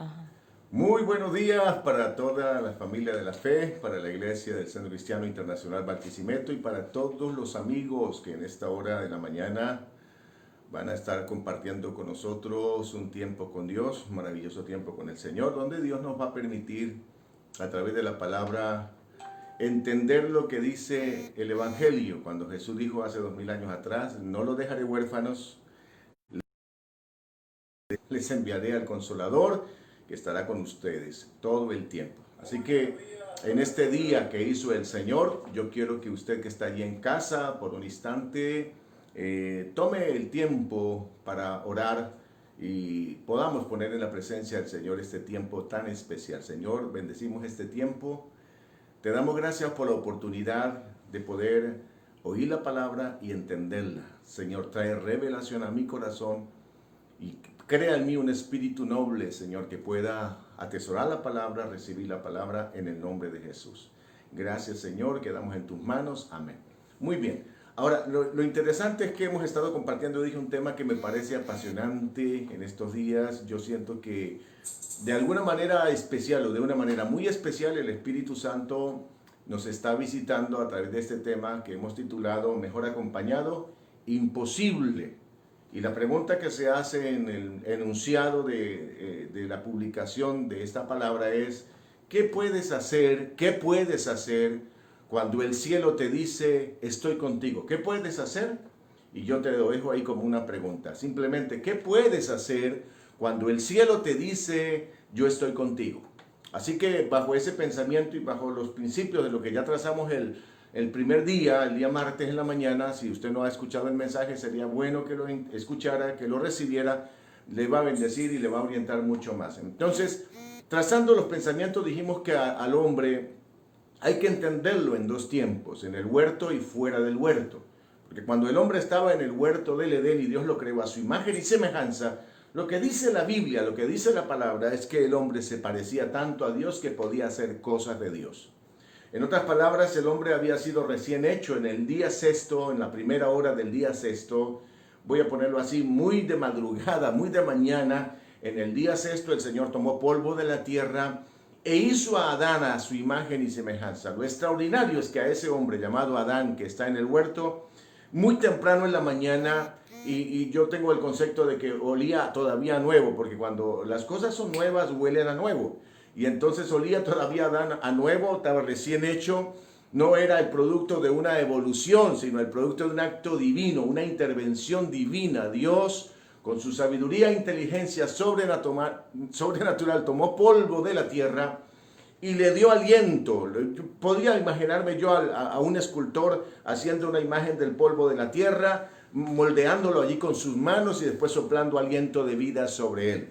Ajá. Muy buenos días para toda la familia de la fe, para la iglesia del Centro Cristiano Internacional Barquisimeto y para todos los amigos que en esta hora de la mañana van a estar compartiendo con nosotros un tiempo con Dios, un maravilloso tiempo con el Señor, donde Dios nos va a permitir a través de la palabra entender lo que dice el Evangelio. Cuando Jesús dijo hace 2000 años atrás, no los dejaré huérfanos, les enviaré al Consolador que estará con ustedes todo el tiempo. Así que en este día que hizo el Señor, yo quiero que usted que está allí en casa por un instante tome el tiempo para orar y podamos poner en la presencia del Señor este tiempo tan especial. Señor, bendecimos este tiempo. Te damos gracias por la oportunidad de poder oír la palabra y entenderla. Señor, trae revelación a mi corazón y crea en mí un espíritu noble, Señor, que pueda atesorar la palabra, recibir la palabra en el nombre de Jesús. Gracias, Señor, quedamos en tus manos. Amén. Muy bien. Ahora, lo interesante es que hemos estado compartiendo, dije, un tema que me parece apasionante en estos días. Yo siento que de alguna manera especial o de una manera muy especial el Espíritu Santo nos está visitando a través de este tema que hemos titulado Mejor acompañado, imposible. Y la pregunta que se hace en el enunciado de la publicación de esta palabra es, ¿qué puedes hacer? ¿Qué puedes hacer cuando el cielo te dice, estoy contigo? ¿Qué puedes hacer? Y yo te lo dejo ahí como una pregunta. Simplemente, ¿qué puedes hacer cuando el cielo te dice, yo estoy contigo? Así que bajo ese pensamiento y bajo los principios de lo que ya trazamos el primer día, el día martes en la mañana, si usted no ha escuchado el mensaje, sería bueno que lo escuchara, que lo recibiera, le va a bendecir y le va a orientar mucho más. Entonces, trazando los pensamientos, dijimos que al hombre hay que entenderlo en dos tiempos, en el huerto y fuera del huerto. Porque cuando el hombre estaba en el huerto del Edén y Dios lo creó a su imagen y semejanza, lo que dice la Biblia, lo que dice la palabra es que el hombre se parecía tanto a Dios que podía hacer cosas de Dios. En otras palabras, el hombre había sido recién hecho en el día sexto, en la primera hora del día sexto, voy a ponerlo así, muy de madrugada, muy de mañana, en el día sexto el Señor tomó polvo de la tierra e hizo a Adán a su imagen y semejanza. Lo extraordinario es que a ese hombre llamado Adán, que está en el huerto, muy temprano en la mañana, y yo tengo el concepto de que olía todavía nuevo, porque cuando las cosas son nuevas huelen a nuevo. Y entonces olía todavía Adán a nuevo, estaba recién hecho, no era el producto de una evolución, sino el producto de un acto divino, una intervención divina. Dios, con su sabiduría e inteligencia sobrenatural, tomó polvo de la tierra y le dio aliento. Podría imaginarme yo a un escultor haciendo una imagen del polvo de la tierra, moldeándolo allí con sus manos y después soplando aliento de vida sobre él.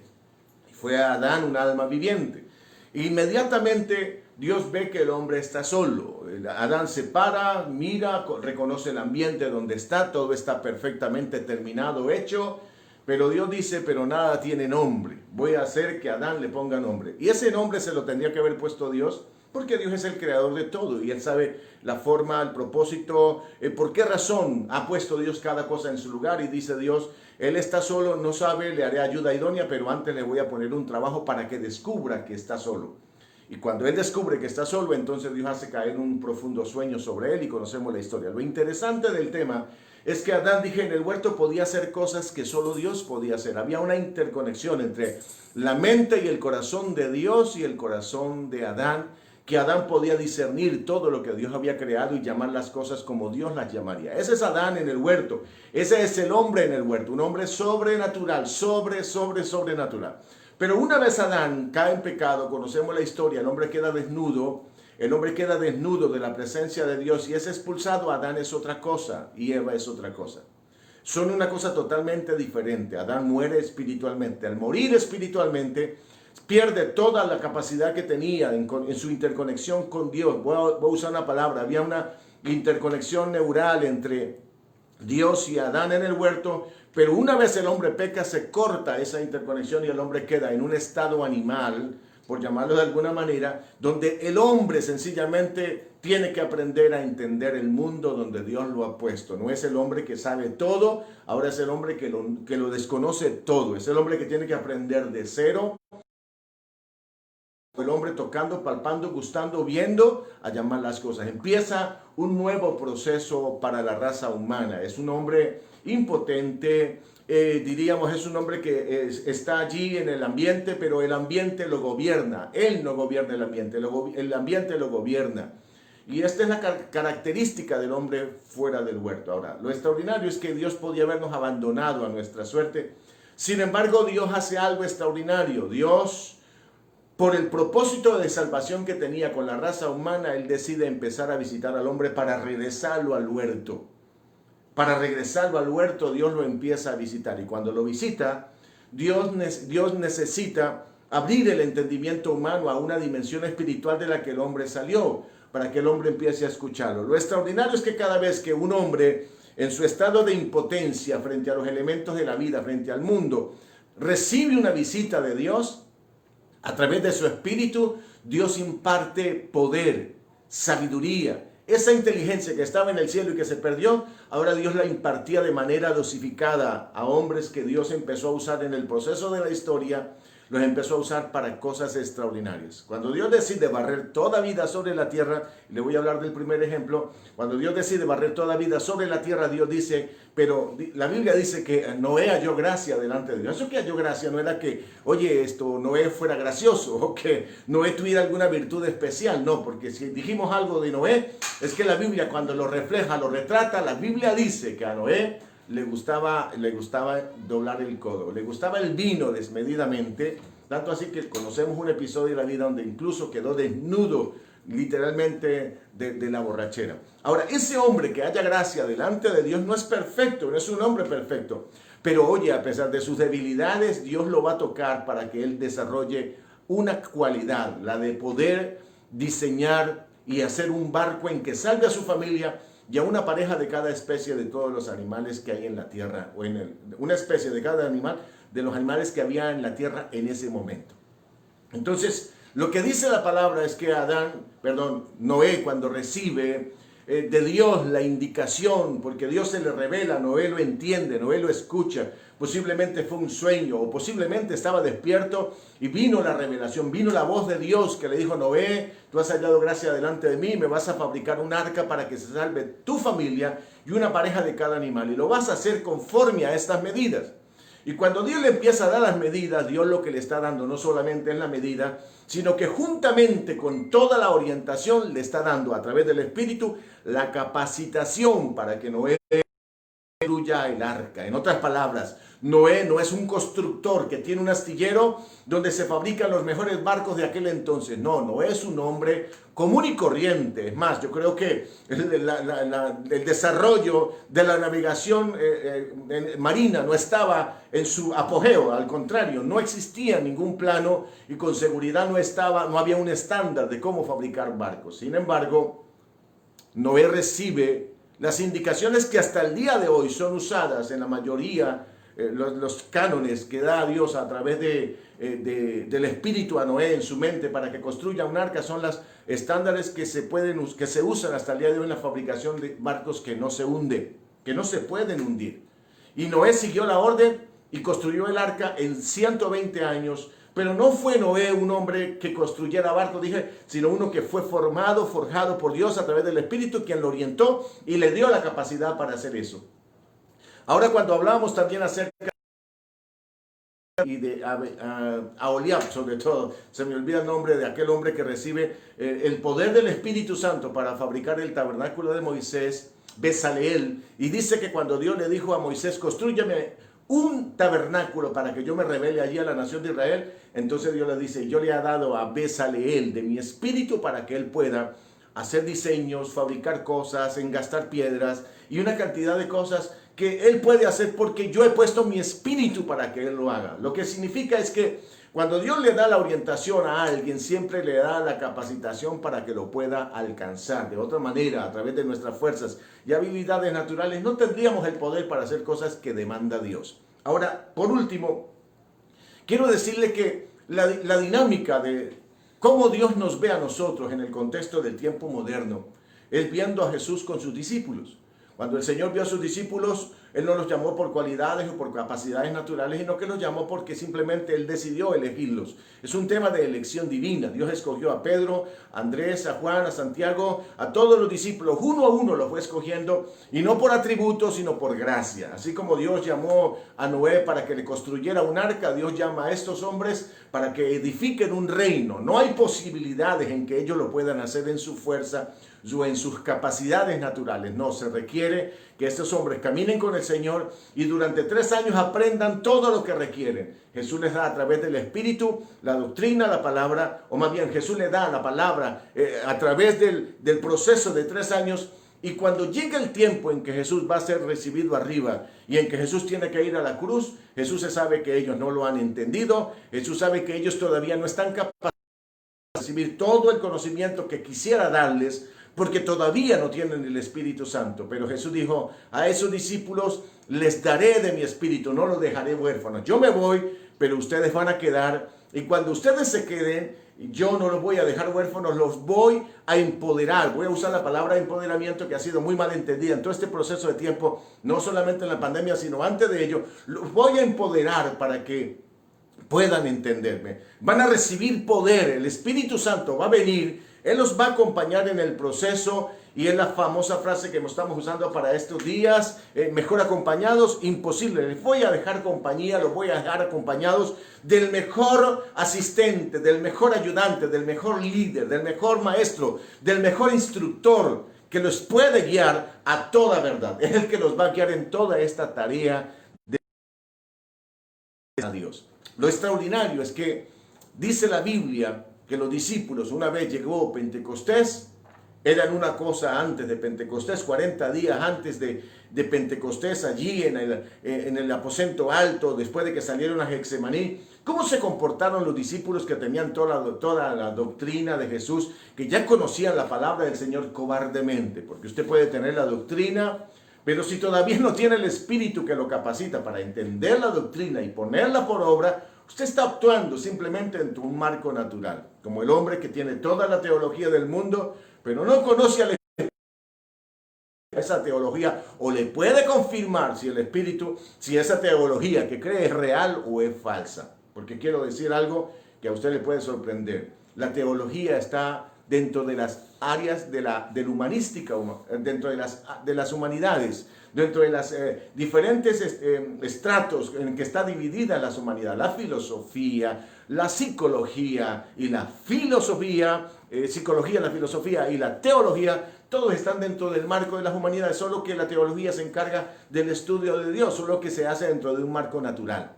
Fue a Adán un alma viviente. Inmediatamente Dios ve que el hombre está solo. Adán se para, mira, reconoce el ambiente donde está, todo está perfectamente terminado, hecho, pero Dios dice, pero nada tiene nombre. Voy a hacer que Adán le ponga nombre. Y ese nombre se lo tendría que haber puesto Dios, porque Dios es el creador de todo y Él sabe la forma, el propósito, por qué razón ha puesto Dios cada cosa en su lugar. Y dice Dios, Él está solo, no sabe, le haré ayuda idónea, pero antes le voy a poner un trabajo para que descubra que está solo. Y cuando Él descubre que está solo, entonces Dios hace caer un profundo sueño sobre Él y conocemos la historia. Lo interesante del tema es que Adán, dije, en el huerto podía hacer cosas que solo Dios podía hacer. Había una interconexión entre la mente y el corazón de Dios y el corazón de Adán, que Adán podía discernir todo lo que Dios había creado y llamar las cosas como Dios las llamaría. Ese es Adán en el huerto. Ese es el hombre en el huerto, un hombre sobrenatural, sobrenatural. Pero una vez Adán cae en pecado, conocemos la historia, el hombre queda desnudo de la presencia de Dios y es expulsado. Adán es otra cosa y Eva es otra cosa. Son una cosa totalmente diferente. Adán muere espiritualmente. Al morir espiritualmente, pierde toda la capacidad que tenía en su interconexión con Dios. Voy a usar una palabra. Había una interconexión neural entre Dios y Adán en el huerto, pero una vez el hombre peca, se corta esa interconexión y el hombre queda en un estado animal, por llamarlo de alguna manera, donde el hombre sencillamente tiene que aprender a entender el mundo donde Dios lo ha puesto. No es el hombre que sabe todo, ahora es el hombre que lo desconoce todo. Es el hombre que tiene que aprender de cero el hombre tocando, palpando, gustando, viendo, a llamar las cosas. Empieza un nuevo proceso para la raza humana. Es un hombre impotente, diríamos, es un hombre que está allí en el ambiente, pero el ambiente lo gobierna. Él no gobierna el ambiente lo gobierna. Y esta es la característica del hombre fuera del huerto. Ahora, lo extraordinario es que Dios podía habernos abandonado a nuestra suerte. Sin embargo, Dios hace algo extraordinario. Dios, por el propósito de salvación que tenía con la raza humana, Él decide empezar a visitar al hombre para regresarlo al huerto. Para regresarlo al huerto, Dios lo empieza a visitar. Y cuando lo visita, Dios necesita abrir el entendimiento humano a una dimensión espiritual de la que el hombre salió, para que el hombre empiece a escucharlo. Lo extraordinario es que cada vez que un hombre, en su estado de impotencia frente a los elementos de la vida, frente al mundo, recibe una visita de Dios, a través de su espíritu, Dios imparte poder, sabiduría. Esa inteligencia que estaba en el cielo y que se perdió, ahora Dios la impartía de manera dosificada a hombres que Dios empezó a usar en el proceso de la historia, los empezó a usar para cosas extraordinarias. Cuando Dios decide barrer toda vida sobre la tierra, y le voy a hablar del primer ejemplo, cuando Dios decide barrer toda vida sobre la tierra, Dios dice, pero la Biblia dice que Noé halló gracia delante de Dios. Eso que halló gracia no era que, oye, Noé fuera gracioso o que Noé tuviera alguna virtud especial. No, porque si dijimos algo de Noé, es que la Biblia cuando lo refleja, lo retrata, la Biblia dice que a Noé le gustaba doblar el codo, le gustaba el vino desmedidamente, tanto así que conocemos un episodio de la vida donde incluso quedó desnudo literalmente de la borrachera. Ahora, ese hombre que haya gracia delante de Dios no es perfecto, no es un hombre perfecto, pero oye, a pesar de sus debilidades, Dios lo va a tocar para que él desarrolle una cualidad, la de poder diseñar y hacer un barco en que salve a su familia y a una pareja de cada especie de todos los animales que hay en la tierra, o una especie de cada animal, de los animales que había en la tierra en ese momento. Entonces, lo que dice la palabra es que Noé, cuando recibe de Dios la indicación, porque Dios se le revela, Noé lo entiende, Noé lo escucha, posiblemente fue un sueño, o posiblemente estaba despierto y vino la revelación, vino la voz de Dios que le dijo, Noé, tú has hallado gracia delante de mí, me vas a fabricar un arca para que se salve tu familia y una pareja de cada animal, y lo vas a hacer conforme a estas medidas. Y cuando Dios le empieza a dar las medidas, Dios lo que le está dando no solamente es la medida, sino que juntamente con toda la orientación le está dando a través del Espíritu la capacitación para que Noé construya el arca. En otras palabras, Noé no es un constructor que tiene un astillero donde se fabrican los mejores barcos de aquel entonces. No, Noé es un hombre común y corriente. Es más, yo creo que el desarrollo de la navegación marina no estaba en su apogeo. Al contrario, no existía ningún plano y con seguridad no había un estándar de cómo fabricar barcos. Sin embargo, Noé recibe las indicaciones que hasta el día de hoy son usadas en la mayoría, los cánones que da Dios a través del Espíritu a Noé en su mente para que construya un arca, son los estándares que se usan hasta el día de hoy en la fabricación de barcos que no se hunden, que no se pueden hundir. Y Noé siguió la orden y construyó el arca en 120 años, pero no fue Noé un hombre que construyera barcos, sino uno que fue forjado por Dios a través del Espíritu, quien lo orientó y le dio la capacidad para hacer eso. Ahora, cuando hablamos también acerca y de Aholiab, sobre todo, se me olvida el nombre de aquel hombre que recibe el poder del Espíritu Santo para fabricar el tabernáculo de Moisés, Bezaleel, y dice que cuando Dios le dijo a Moisés, construyame un tabernáculo para que yo me revele allí a la nación de Israel, entonces Dios le dice, yo le he dado a Bezaleel de mi espíritu para que él pueda hacer diseños, fabricar cosas, engastar piedras y una cantidad de cosas que él puede hacer porque yo he puesto mi espíritu para que él lo haga. Lo que significa es que cuando Dios le da la orientación a alguien, siempre le da la capacitación para que lo pueda alcanzar. De otra manera, a través de nuestras fuerzas y habilidades naturales, no tendríamos el poder para hacer cosas que demanda Dios. Ahora, por último, quiero decirle que la dinámica de cómo Dios nos ve a nosotros en el contexto del tiempo moderno es viendo a Jesús con sus discípulos. Cuando el Señor vio a sus discípulos, Él no los llamó por cualidades o por capacidades naturales, sino que los llamó porque simplemente Él decidió elegirlos. Es un tema de elección divina. Dios escogió a Pedro, a Andrés, a Juan, a Santiago, a todos los discípulos. Uno a uno los fue escogiendo, y no por atributos, sino por gracia. Así como Dios llamó a Noé para que le construyera un arca, Dios llama a estos hombres para que edifiquen un reino. No hay posibilidades en que ellos lo puedan hacer en su fuerza o en sus capacidades naturales. No, se requiere que estos hombres caminen con el Señor y durante 3 años aprendan todo lo que requieren. Jesús les da a través del Espíritu la doctrina, la palabra, o más bien Jesús les da la palabra a través del proceso de 3 años. Y cuando llega el tiempo en que Jesús va a ser recibido arriba y en que Jesús tiene que ir a la cruz, Jesús se sabe que ellos no lo han entendido. Jesús sabe que ellos todavía no están capaces de recibir todo el conocimiento que quisiera darles, porque todavía no tienen el Espíritu Santo. Pero Jesús dijo, a esos discípulos les daré de mi Espíritu, no los dejaré huérfanos. Yo me voy, pero ustedes van a quedar, y cuando ustedes se queden, yo no los voy a dejar huérfanos, los voy a empoderar. Voy a usar la palabra empoderamiento, que ha sido muy mal entendida en todo este proceso de tiempo, no solamente en la pandemia, sino antes de ello. Los voy a empoderar para que puedan entenderme. Van a recibir poder, el Espíritu Santo va a venir, Él los va a acompañar en el proceso, y es la famosa frase que estamos usando para estos días, mejor acompañados, imposible. Les voy a dejar compañía, los voy a dejar acompañados del mejor asistente, del mejor ayudante, del mejor líder, del mejor maestro, del mejor instructor, que los puede guiar a toda verdad. Es el que los va a guiar en toda esta tarea de Dios. Lo extraordinario es que dice la Biblia que los discípulos, una vez llegó Pentecostés, eran una cosa antes de Pentecostés, 40 días antes de Pentecostés, allí en el aposento alto, después de que salieron a Getsemaní. ¿Cómo se comportaron los discípulos que tenían toda la doctrina de Jesús, que ya conocían la palabra del Señor cobardemente? Porque usted puede tener la doctrina, pero si todavía no tiene el Espíritu que lo capacita para entender la doctrina y ponerla por obra, usted está actuando simplemente en un marco natural, como el hombre que tiene toda la teología del mundo, pero no conoce al Espíritu, esa teología, o le puede confirmar si el Espíritu, si esa teología que cree es real o es falsa. Porque quiero decir algo que a usted le puede sorprender. La teología está dentro de las áreas de la humanística, dentro de las humanidades, dentro de los diferentes estratos en que está dividida la humanidad, la filosofía, la psicología y la filosofía, la filosofía y la teología, todos están dentro del marco de las humanidades, solo que la teología se encarga del estudio de Dios, solo que se hace dentro de un marco natural.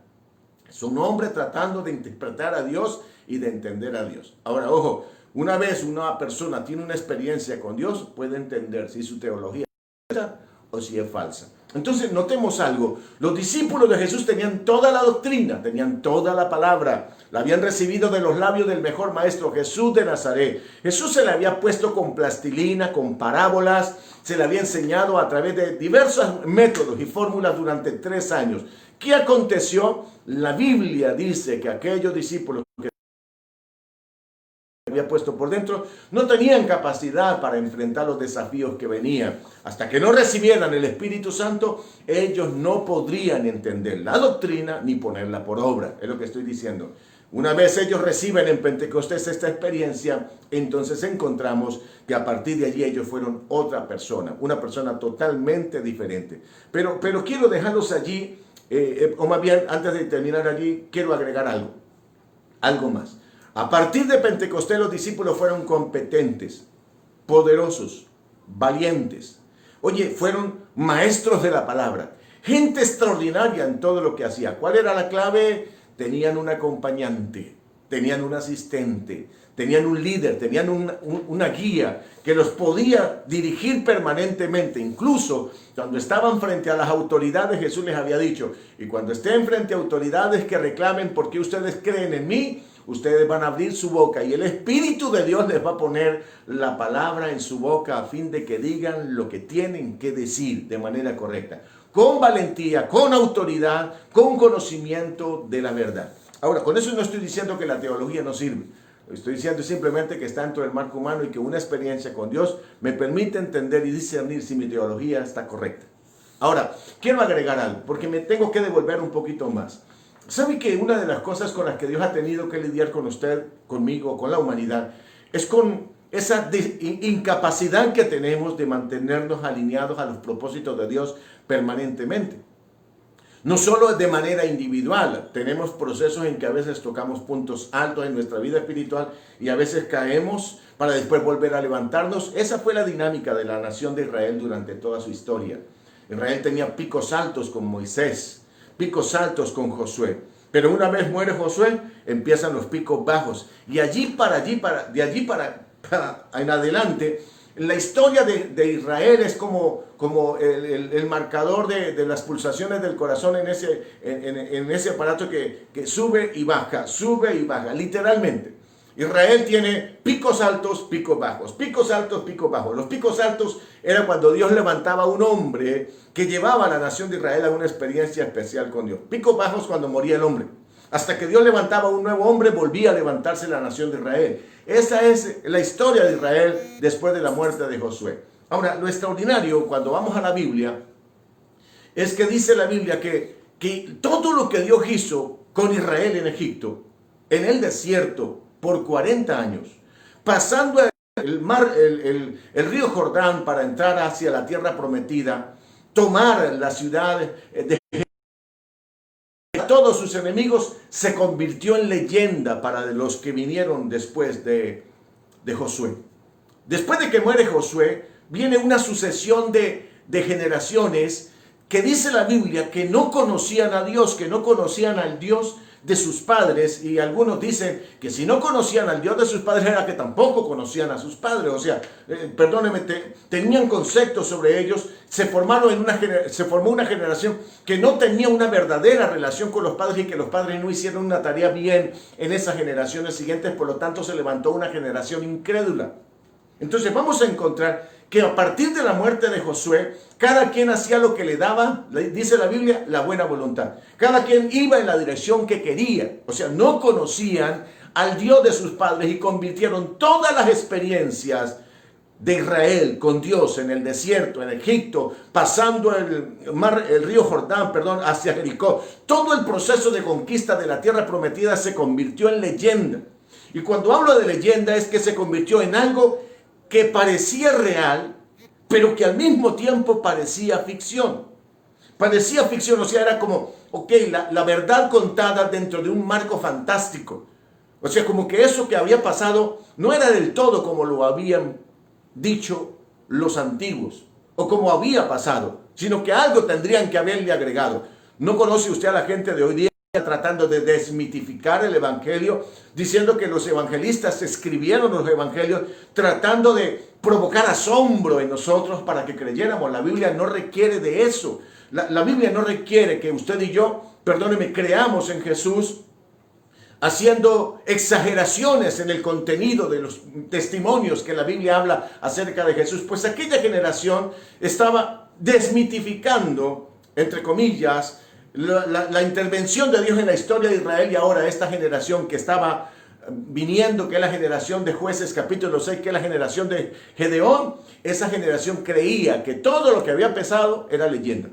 Es un hombre tratando de interpretar a Dios y de entender a Dios. Ahora, ojo, una vez una persona tiene una experiencia con Dios, puede entender si su teología es falsa o si es falsa. Entonces, notemos algo. Los discípulos de Jesús tenían toda la doctrina, tenían toda la palabra. La habían recibido de los labios del mejor maestro, Jesús de Nazaret. Jesús se le había puesto con plastilina, con parábolas. Se le había enseñado a través de diversos métodos y fórmulas durante 3 años. ¿Qué aconteció? La Biblia dice que aquellos discípulos que había puesto por dentro no tenían capacidad para enfrentar los desafíos que venían. Hasta que no recibieran el Espíritu Santo, ellos no podrían entender la doctrina ni ponerla por obra. Es lo que estoy diciendo. Una vez ellos reciben en Pentecostés esta experiencia, entonces encontramos que a partir de allí ellos fueron otra persona, una persona totalmente diferente. Pero quiero dejarlos allí, o más bien antes de terminar allí, quiero agregar algo más. A partir de Pentecostés los discípulos fueron competentes, poderosos, valientes. Oye, fueron maestros de la palabra, gente extraordinaria en todo lo que hacía. ¿Cuál era la clave? Tenían un acompañante, tenían un asistente, tenían un líder, tenían una guía que los podía dirigir permanentemente. Incluso cuando estaban frente a las autoridades, Jesús les había dicho, y cuando estén frente a autoridades que reclamen por qué ustedes creen en mí, ustedes van a abrir su boca y el Espíritu de Dios les va a poner la palabra en su boca a fin de que digan lo que tienen que decir de manera correcta, con valentía, con autoridad, con conocimiento de la verdad. Ahora, con eso no estoy diciendo que la teología no sirve. Estoy diciendo simplemente que está dentro del marco humano y que una experiencia con Dios me permite entender y discernir si mi teología está correcta. Ahora, quiero agregar algo, porque me tengo que devolver un poquito más. ¿Sabe que una de las cosas con las que Dios ha tenido que lidiar con usted, conmigo, con la humanidad, es con esa incapacidad que tenemos de mantenernos alineados a los propósitos de Dios permanentemente? No solo de manera individual, tenemos procesos en que a veces tocamos puntos altos en nuestra vida espiritual y a veces caemos para después volver a levantarnos. Esa fue la dinámica de la nación de Israel durante toda su historia. Israel tenía picos altos con Moisés, picos altos con Josué. Pero una vez muere Josué, empiezan los picos bajos. Y de allí para en adelante, la historia de Israel es como el marcador de las pulsaciones del corazón en ese aparato que sube y baja, literalmente. Israel tiene picos altos, picos bajos, picos altos, picos bajos. Los picos altos era cuando Dios levantaba a un hombre que llevaba a la nación de Israel a una experiencia especial con Dios. Picos bajos cuando moría el hombre. Hasta que Dios levantaba a un nuevo hombre, volvía a levantarse la nación de Israel. Esa es la historia de Israel después de la muerte de Josué. Ahora, lo extraordinario cuando vamos a la Biblia es que dice la Biblia que todo lo que Dios hizo con Israel en Egipto, en el desierto, por 40 años, pasando el río Jordán para entrar hacia la tierra prometida, tomar la ciudad de todos sus enemigos, se convirtió en leyenda para los que vinieron después de Josué. Después de que muere Josué, viene una sucesión de generaciones que dice la Biblia que no conocían a Dios, que no conocían al Dios de sus padres, y algunos dicen que si no conocían al Dios de sus padres era que tampoco conocían a sus padres, o sea, perdónenme, tenían conceptos sobre ellos, se formó una generación que no tenía una verdadera relación con los padres y que los padres no hicieron una tarea bien en esas generaciones siguientes, por lo tanto se levantó una generación incrédula. Entonces vamos a encontrar que a partir de la muerte de Josué, cada quien hacía lo que le daba, dice la Biblia, la buena voluntad. Cada quien iba en la dirección que quería. O sea, no conocían al Dios de sus padres y convirtieron todas las experiencias de Israel con Dios en el desierto, en Egipto, pasando el río Jordán, hacia Jericó. Todo el proceso de conquista de la tierra prometida se convirtió en leyenda. Y cuando hablo de leyenda es que se convirtió en algo que parecía real, pero que al mismo tiempo parecía ficción. Parecía ficción, o sea, era como, la verdad contada dentro de un marco fantástico. O sea, como que eso que había pasado no era del todo como lo habían dicho los antiguos, o como había pasado, sino que algo tendrían que haberle agregado. ¿No conoce usted a la gente de hoy día tratando de desmitificar el evangelio, diciendo que los evangelistas escribieron los evangelios tratando de provocar asombro en nosotros para que creyéramos? La Biblia no requiere de eso. La Biblia no requiere que usted y yo, creamos en Jesús haciendo exageraciones en el contenido de los testimonios que la Biblia habla acerca de Jesús. Pues aquella generación estaba desmitificando, entre comillas, la intervención de Dios en la historia de Israel, y ahora esta generación que estaba viniendo, que es la generación de Jueces capítulo 6, que es la generación de Gedeón, esa generación creía que todo lo que había pasado era leyenda.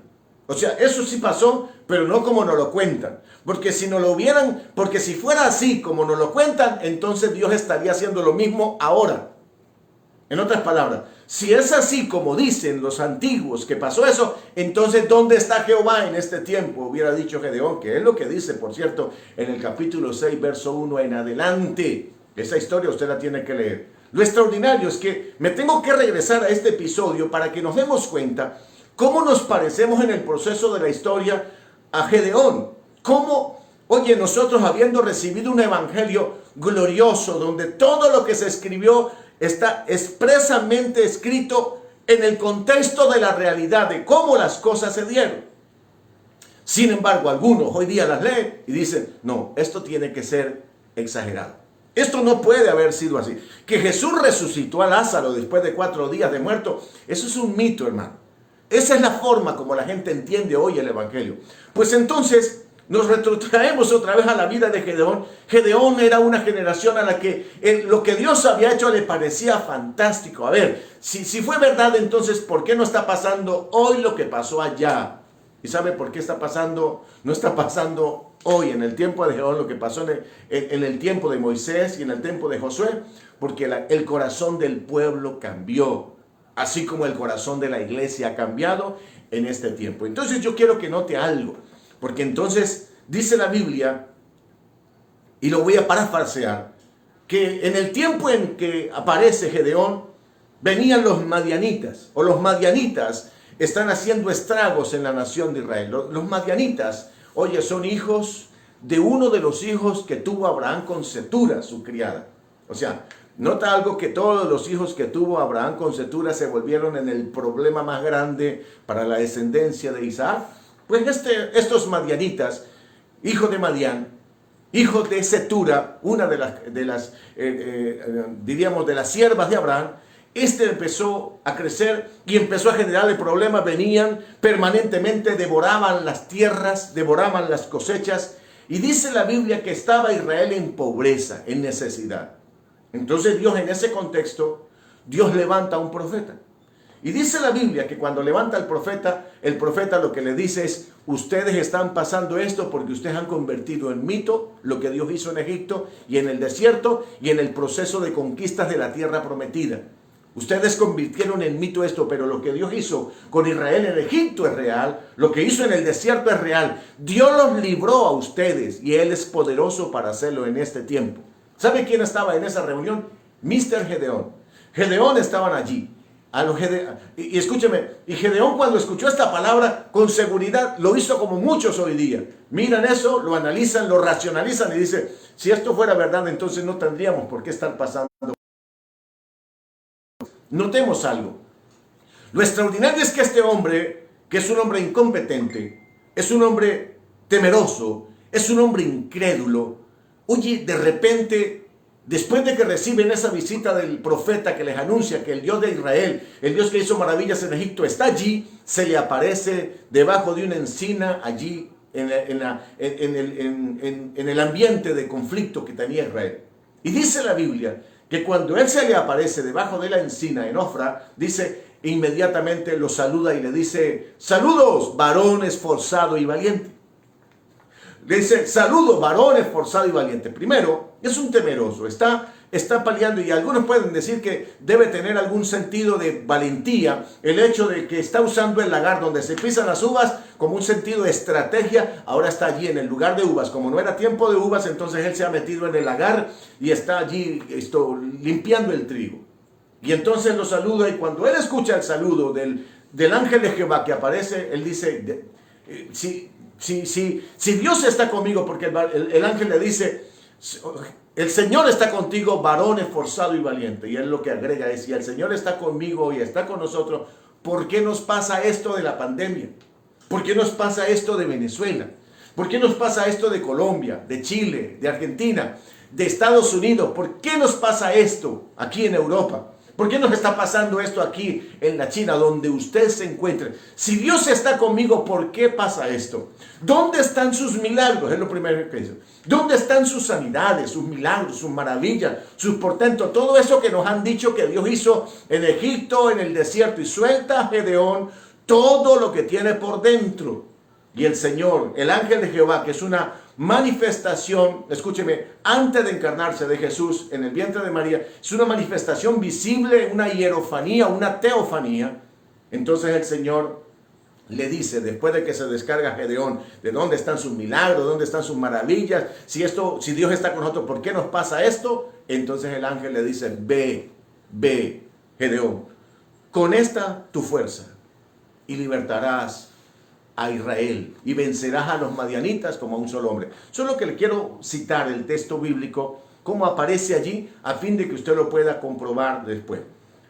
O sea, eso sí pasó, pero no como nos lo cuentan. Porque si fuera así como nos lo cuentan, entonces Dios estaría haciendo lo mismo ahora. En otras palabras, si es así como dicen los antiguos que pasó eso, entonces ¿dónde está Jehová en este tiempo? Hubiera dicho Gedeón, que es lo que dice, por cierto, en el capítulo 6, verso 1 en adelante. Esa historia usted la tiene que leer. Lo extraordinario es que me tengo que regresar a este episodio para que nos demos cuenta cómo nos parecemos en el proceso de la historia a Gedeón. Cómo, nosotros habiendo recibido un evangelio glorioso, donde todo lo que se escribió está expresamente escrito en el contexto de la realidad, de cómo las cosas se dieron. Sin embargo, algunos hoy día las leen y dicen, no, esto tiene que ser exagerado. Esto no puede haber sido así. Que Jesús resucitó a Lázaro después de 4 días de muerto, eso es un mito, hermano. Esa es la forma como la gente entiende hoy el evangelio. Pues entonces, nos retrotraemos otra vez a la vida de Gedeón. Gedeón era una generación a la que lo que Dios había hecho le parecía fantástico. A ver, si fue verdad, entonces, ¿por qué no está pasando hoy lo que pasó allá? ¿Y sabe por qué está pasando? No está pasando hoy, en el tiempo de Gedeón, lo que pasó en el tiempo de Moisés y en el tiempo de Josué, porque el corazón del pueblo cambió, así como el corazón de la iglesia ha cambiado en este tiempo. Entonces yo quiero que note algo, porque entonces dice la Biblia, y lo voy a parafrasear, que en el tiempo en que aparece Gedeón, venían los madianitas, o los madianitas están haciendo estragos en la nación de Israel. Los madianitas, oye, son hijos de uno de los hijos que tuvo Abraham con Cetura, su criada. O sea, nota algo, que todos los hijos que tuvo Abraham con Cetura se volvieron en el problema más grande para la descendencia de Isaac. Pues estos madianitas, hijos de Madián, hijos de Cetura, una de las diríamos, de las siervas de Abraham, empezó a crecer y empezó a generarle problemas. Venían permanentemente, devoraban las tierras, devoraban las cosechas. Y dice la Biblia que estaba Israel en pobreza, en necesidad. Entonces Dios, en ese contexto, Dios levanta a un profeta. Y dice la Biblia que cuando levanta al profeta, el profeta lo que le dice es: ustedes están pasando esto porque ustedes han convertido en mito lo que Dios hizo en Egipto y en el desierto y en el proceso de conquistas de la tierra prometida. Ustedes convirtieron en mito esto, pero lo que Dios hizo con Israel en Egipto es real. Lo que hizo en el desierto es real. Dios los libró a ustedes y Él es poderoso para hacerlo en este tiempo. ¿Sabe quién estaba en esa reunión? Mr. Gedeón. Gedeón estaban allí. Y escúcheme, y Gedeón, cuando escuchó esta palabra, con seguridad lo hizo como muchos hoy día. Miran eso, lo analizan, lo racionalizan y dicen: si esto fuera verdad, entonces no tendríamos por qué estar pasando. Notemos algo. Lo extraordinario es que este hombre, que es un hombre incompetente, es un hombre temeroso, es un hombre incrédulo, oye, de repente, después de que reciben esa visita del profeta que les anuncia que el Dios de Israel, el Dios que hizo maravillas en Egipto, está allí, se le aparece debajo de una encina allí en el ambiente de conflicto que tenía Israel. Y dice la Biblia que cuando él se le aparece debajo de la encina en Ofra, dice, inmediatamente lo saluda y le dice: saludos, varón esforzado y valiente. Le dice: saludos, varón esforzado y valiente. Primero, es un temeroso, está peleando, y algunos pueden decir que debe tener algún sentido de valentía el hecho de que está usando el lagar donde se pisan las uvas como un sentido de estrategia. Ahora está allí en el lugar de uvas. Como no era tiempo de uvas, entonces él se ha metido en el lagar y está allí limpiando el trigo. Y entonces lo saluda, y cuando él escucha el saludo del ángel de Jehová que aparece, él dice: si Dios está conmigo, porque el ángel le dice: el Señor está contigo, varón esforzado y valiente. Y él lo que agrega es: si el Señor está conmigo y está con nosotros, ¿por qué nos pasa esto de la pandemia? ¿Por qué nos pasa esto de Venezuela? ¿Por qué nos pasa esto de Colombia, de Chile, de Argentina, de Estados Unidos? ¿Por qué nos pasa esto aquí en Europa? ¿Por qué nos está pasando esto aquí en la China, donde usted se encuentra? Si Dios está conmigo, ¿por qué pasa esto? ¿Dónde están sus milagros? Es lo primero que dice. ¿Dónde están sus sanidades, sus milagros, sus maravillas, sus portentos? Todo eso que nos han dicho que Dios hizo en Egipto, en el desierto. Y suelta a Gedeón todo lo que tiene por dentro. Y el Señor, el ángel de Jehová, que es una manifestación, escúcheme, antes de encarnarse de Jesús en el vientre de María, es una manifestación visible, una hierofanía, una teofanía. Entonces el Señor le dice, después de que se descarga Gedeón, de dónde están sus milagros, dónde están sus maravillas, si Dios está con nosotros, ¿por qué nos pasa esto? Entonces el ángel le dice: ve, Gedeón, con esta tu fuerza, y libertarás a Israel, y vencerás a los madianitas como a un solo hombre. Solo que le quiero citar el texto bíblico, cómo aparece allí, a fin de que usted lo pueda comprobar después.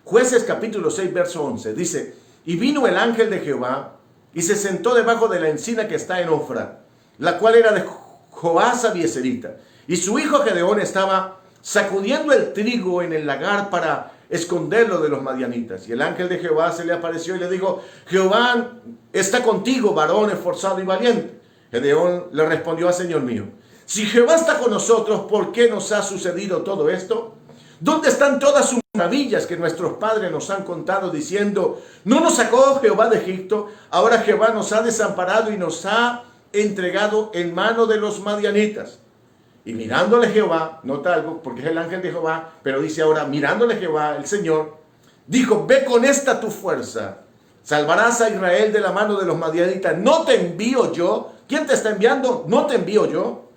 Jueces capítulo 6, verso 11, dice: y vino el ángel de Jehová, y se sentó debajo de la encina que está en Ofra, la cual era de Joás Abieserita. Y su hijo Gedeón estaba sacudiendo el trigo en el lagar para esconderlo de los madianitas. Y el ángel de Jehová se le apareció y le dijo: Jehová está contigo, varón esforzado y valiente. Gedeón le respondió: Señor mío, si Jehová está con nosotros, ¿por qué nos ha sucedido todo esto? ¿Dónde están todas sus maravillas que nuestros padres nos han contado diciendo: no nos sacó Jehová de Egipto? Ahora Jehová nos ha desamparado y nos ha entregado en mano de los madianitas. Y mirándole Jehová, nota algo, porque es el ángel de Jehová, pero dice ahora, mirándole Jehová, el Señor, dijo: ve con esta tu fuerza, salvarás a Israel de la mano de los madianitas. ¿No te envío yo? ¿Quién te está enviando? ¿No te envío yo?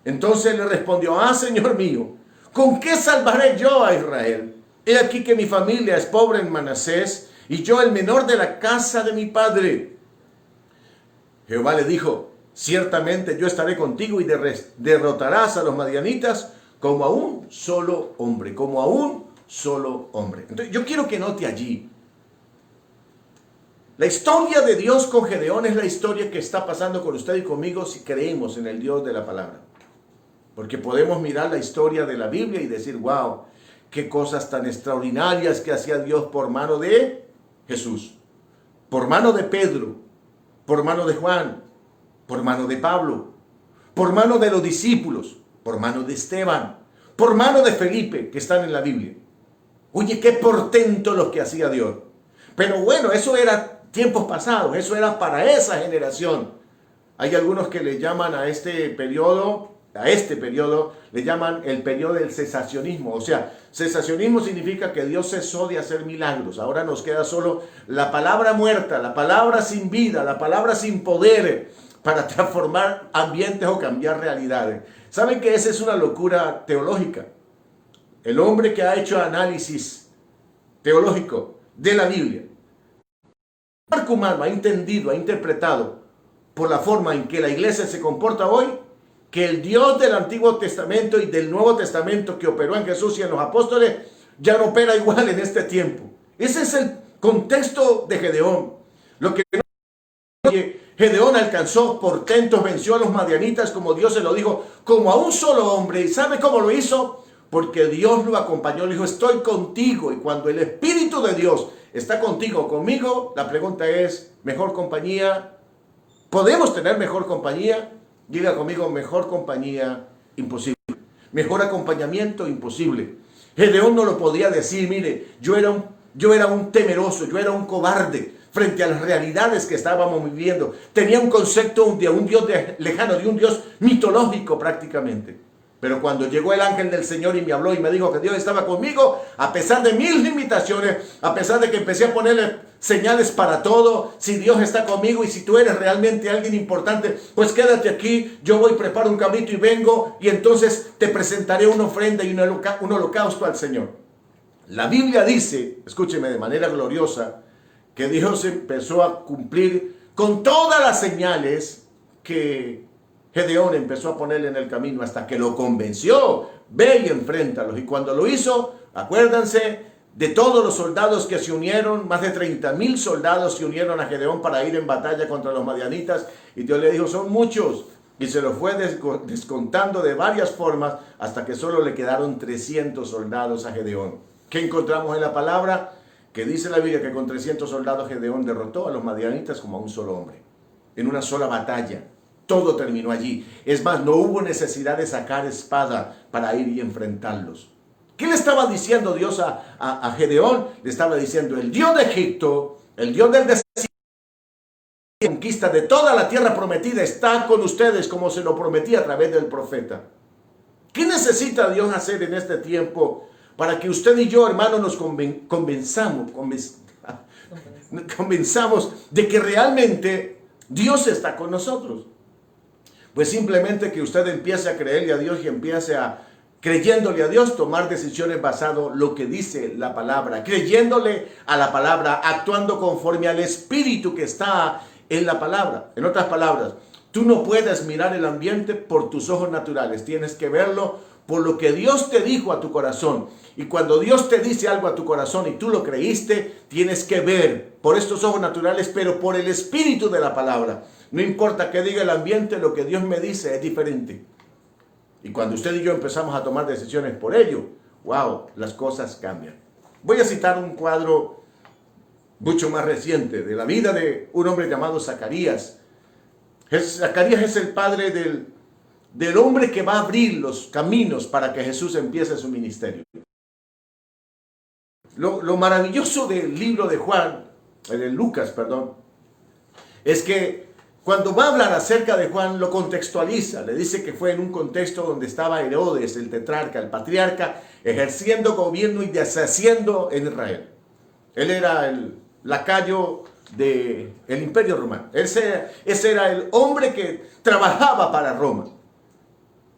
Entonces le respondió: Señor mío, ¿con qué salvaré yo a Israel? He aquí que mi familia es pobre en Manasés, y yo el menor de la casa de mi padre. Jehová le dijo: ciertamente yo estaré contigo y derrotarás a los madianitas como a un solo hombre, como a un solo hombre. Entonces yo quiero que note allí, la historia de Dios con Gedeón es la historia que está pasando con usted y conmigo si creemos en el Dios de la palabra. Porque podemos mirar la historia de la Biblia y decir: wow, qué cosas tan extraordinarias que hacía Dios por mano de Jesús, por mano de Pedro, por mano de Juan, por mano de Pablo, por mano de los discípulos, por mano de Esteban, por mano de Felipe, que están en la Biblia. Oye, qué portento lo que hacía Dios. Pero bueno, eso era tiempos pasados, eso era para esa generación. Hay algunos que le llaman a este periodo, le llaman el periodo del cesacionismo. O sea, cesacionismo significa que Dios cesó de hacer milagros. Ahora nos queda solo la palabra muerta, la palabra sin vida, la palabra sin poder para transformar ambientes o cambiar realidades. ¿Saben que esa es una locura teológica? El hombre que ha hecho análisis teológico de la Biblia, el marco humano ha entendido, ha interpretado por la forma en que la iglesia se comporta hoy, que el Dios del Antiguo Testamento y del Nuevo Testamento que operó en Jesús y en los apóstoles ya no opera igual en este tiempo. Ese es el contexto de Gedeón. Lo que Gedeón alcanzó portentos, venció a los madianitas como Dios se lo dijo, como a un solo hombre. ¿Y sabe cómo lo hizo? Porque Dios lo acompañó, le dijo: estoy contigo. Y cuando el Espíritu de Dios está contigo o conmigo, la pregunta es: ¿mejor compañía? ¿Podemos tener mejor compañía? Diga conmigo: mejor compañía, imposible. Mejor acompañamiento, imposible. Gedeón no lo podía decir: mire, yo era un temeroso, yo era un cobarde frente a las realidades que estábamos viviendo. Tenía un concepto de un Dios lejano, de un Dios mitológico prácticamente. Pero cuando llegó el ángel del Señor y me habló y me dijo que Dios estaba conmigo, a pesar de mis limitaciones, a pesar de que empecé a ponerle señales para todo: si Dios está conmigo y si tú eres realmente alguien importante, pues quédate aquí, yo voy, preparo un cabrito y vengo, y entonces te presentaré una ofrenda y un holocausto al Señor. La Biblia dice, escúcheme, de manera gloriosa, que Dios empezó a cumplir con todas las señales que Gedeón empezó a ponerle en el camino hasta que lo convenció: ve y enfréntalos. Y cuando lo hizo, acuérdense de todos los soldados que se unieron, más de 30,000 soldados se unieron a Gedeón para ir en batalla contra los madianitas, y Dios le dijo: son muchos, y se los fue descontando de varias formas hasta que solo le quedaron 300 soldados a Gedeón. ¿Qué encontramos en la palabra? Que dice la Biblia que con 300 soldados Gedeón derrotó a los madianitas como a un solo hombre, en una sola batalla. Todo terminó allí. Es más, no hubo necesidad de sacar espada para ir y enfrentarlos. ¿Qué le estaba diciendo Dios a Gedeón? Le estaba diciendo: el Dios de Egipto, el Dios del desierto, conquista de toda la tierra prometida, está con ustedes como se lo prometía a través del profeta. ¿Qué necesita Dios hacer en este tiempo para que usted y yo, hermanos, nos convenzamos de que realmente Dios está con nosotros? Pues simplemente que usted empiece a creerle a Dios y empiece creyéndole a Dios, tomar decisiones basado en lo que dice la palabra, creyéndole a la palabra, actuando conforme al espíritu que está en la palabra. En otras palabras, tú no puedes mirar el ambiente por tus ojos naturales, tienes que verlo por lo que Dios te dijo a tu corazón. Y cuando Dios te dice algo a tu corazón y tú lo creíste, tienes que ver por estos ojos naturales, pero por el espíritu de la palabra. No importa qué diga el ambiente, lo que Dios me dice es diferente. Y cuando usted y yo empezamos a tomar decisiones por ello, wow, las cosas cambian. Voy a citar un cuadro mucho más reciente de la vida de un hombre llamado Zacarías. Zacarías es el padre del hombre que va a abrir los caminos para que Jesús empiece su ministerio. Lo maravilloso del libro de Lucas, es que cuando va a hablar acerca de Juan, lo contextualiza. Le dice que fue en un contexto donde estaba Herodes, el tetrarca, el patriarca, ejerciendo gobierno y deshaciendo en Israel. Él era el lacayo del Imperio Romano. Ese era el hombre que trabajaba para Roma.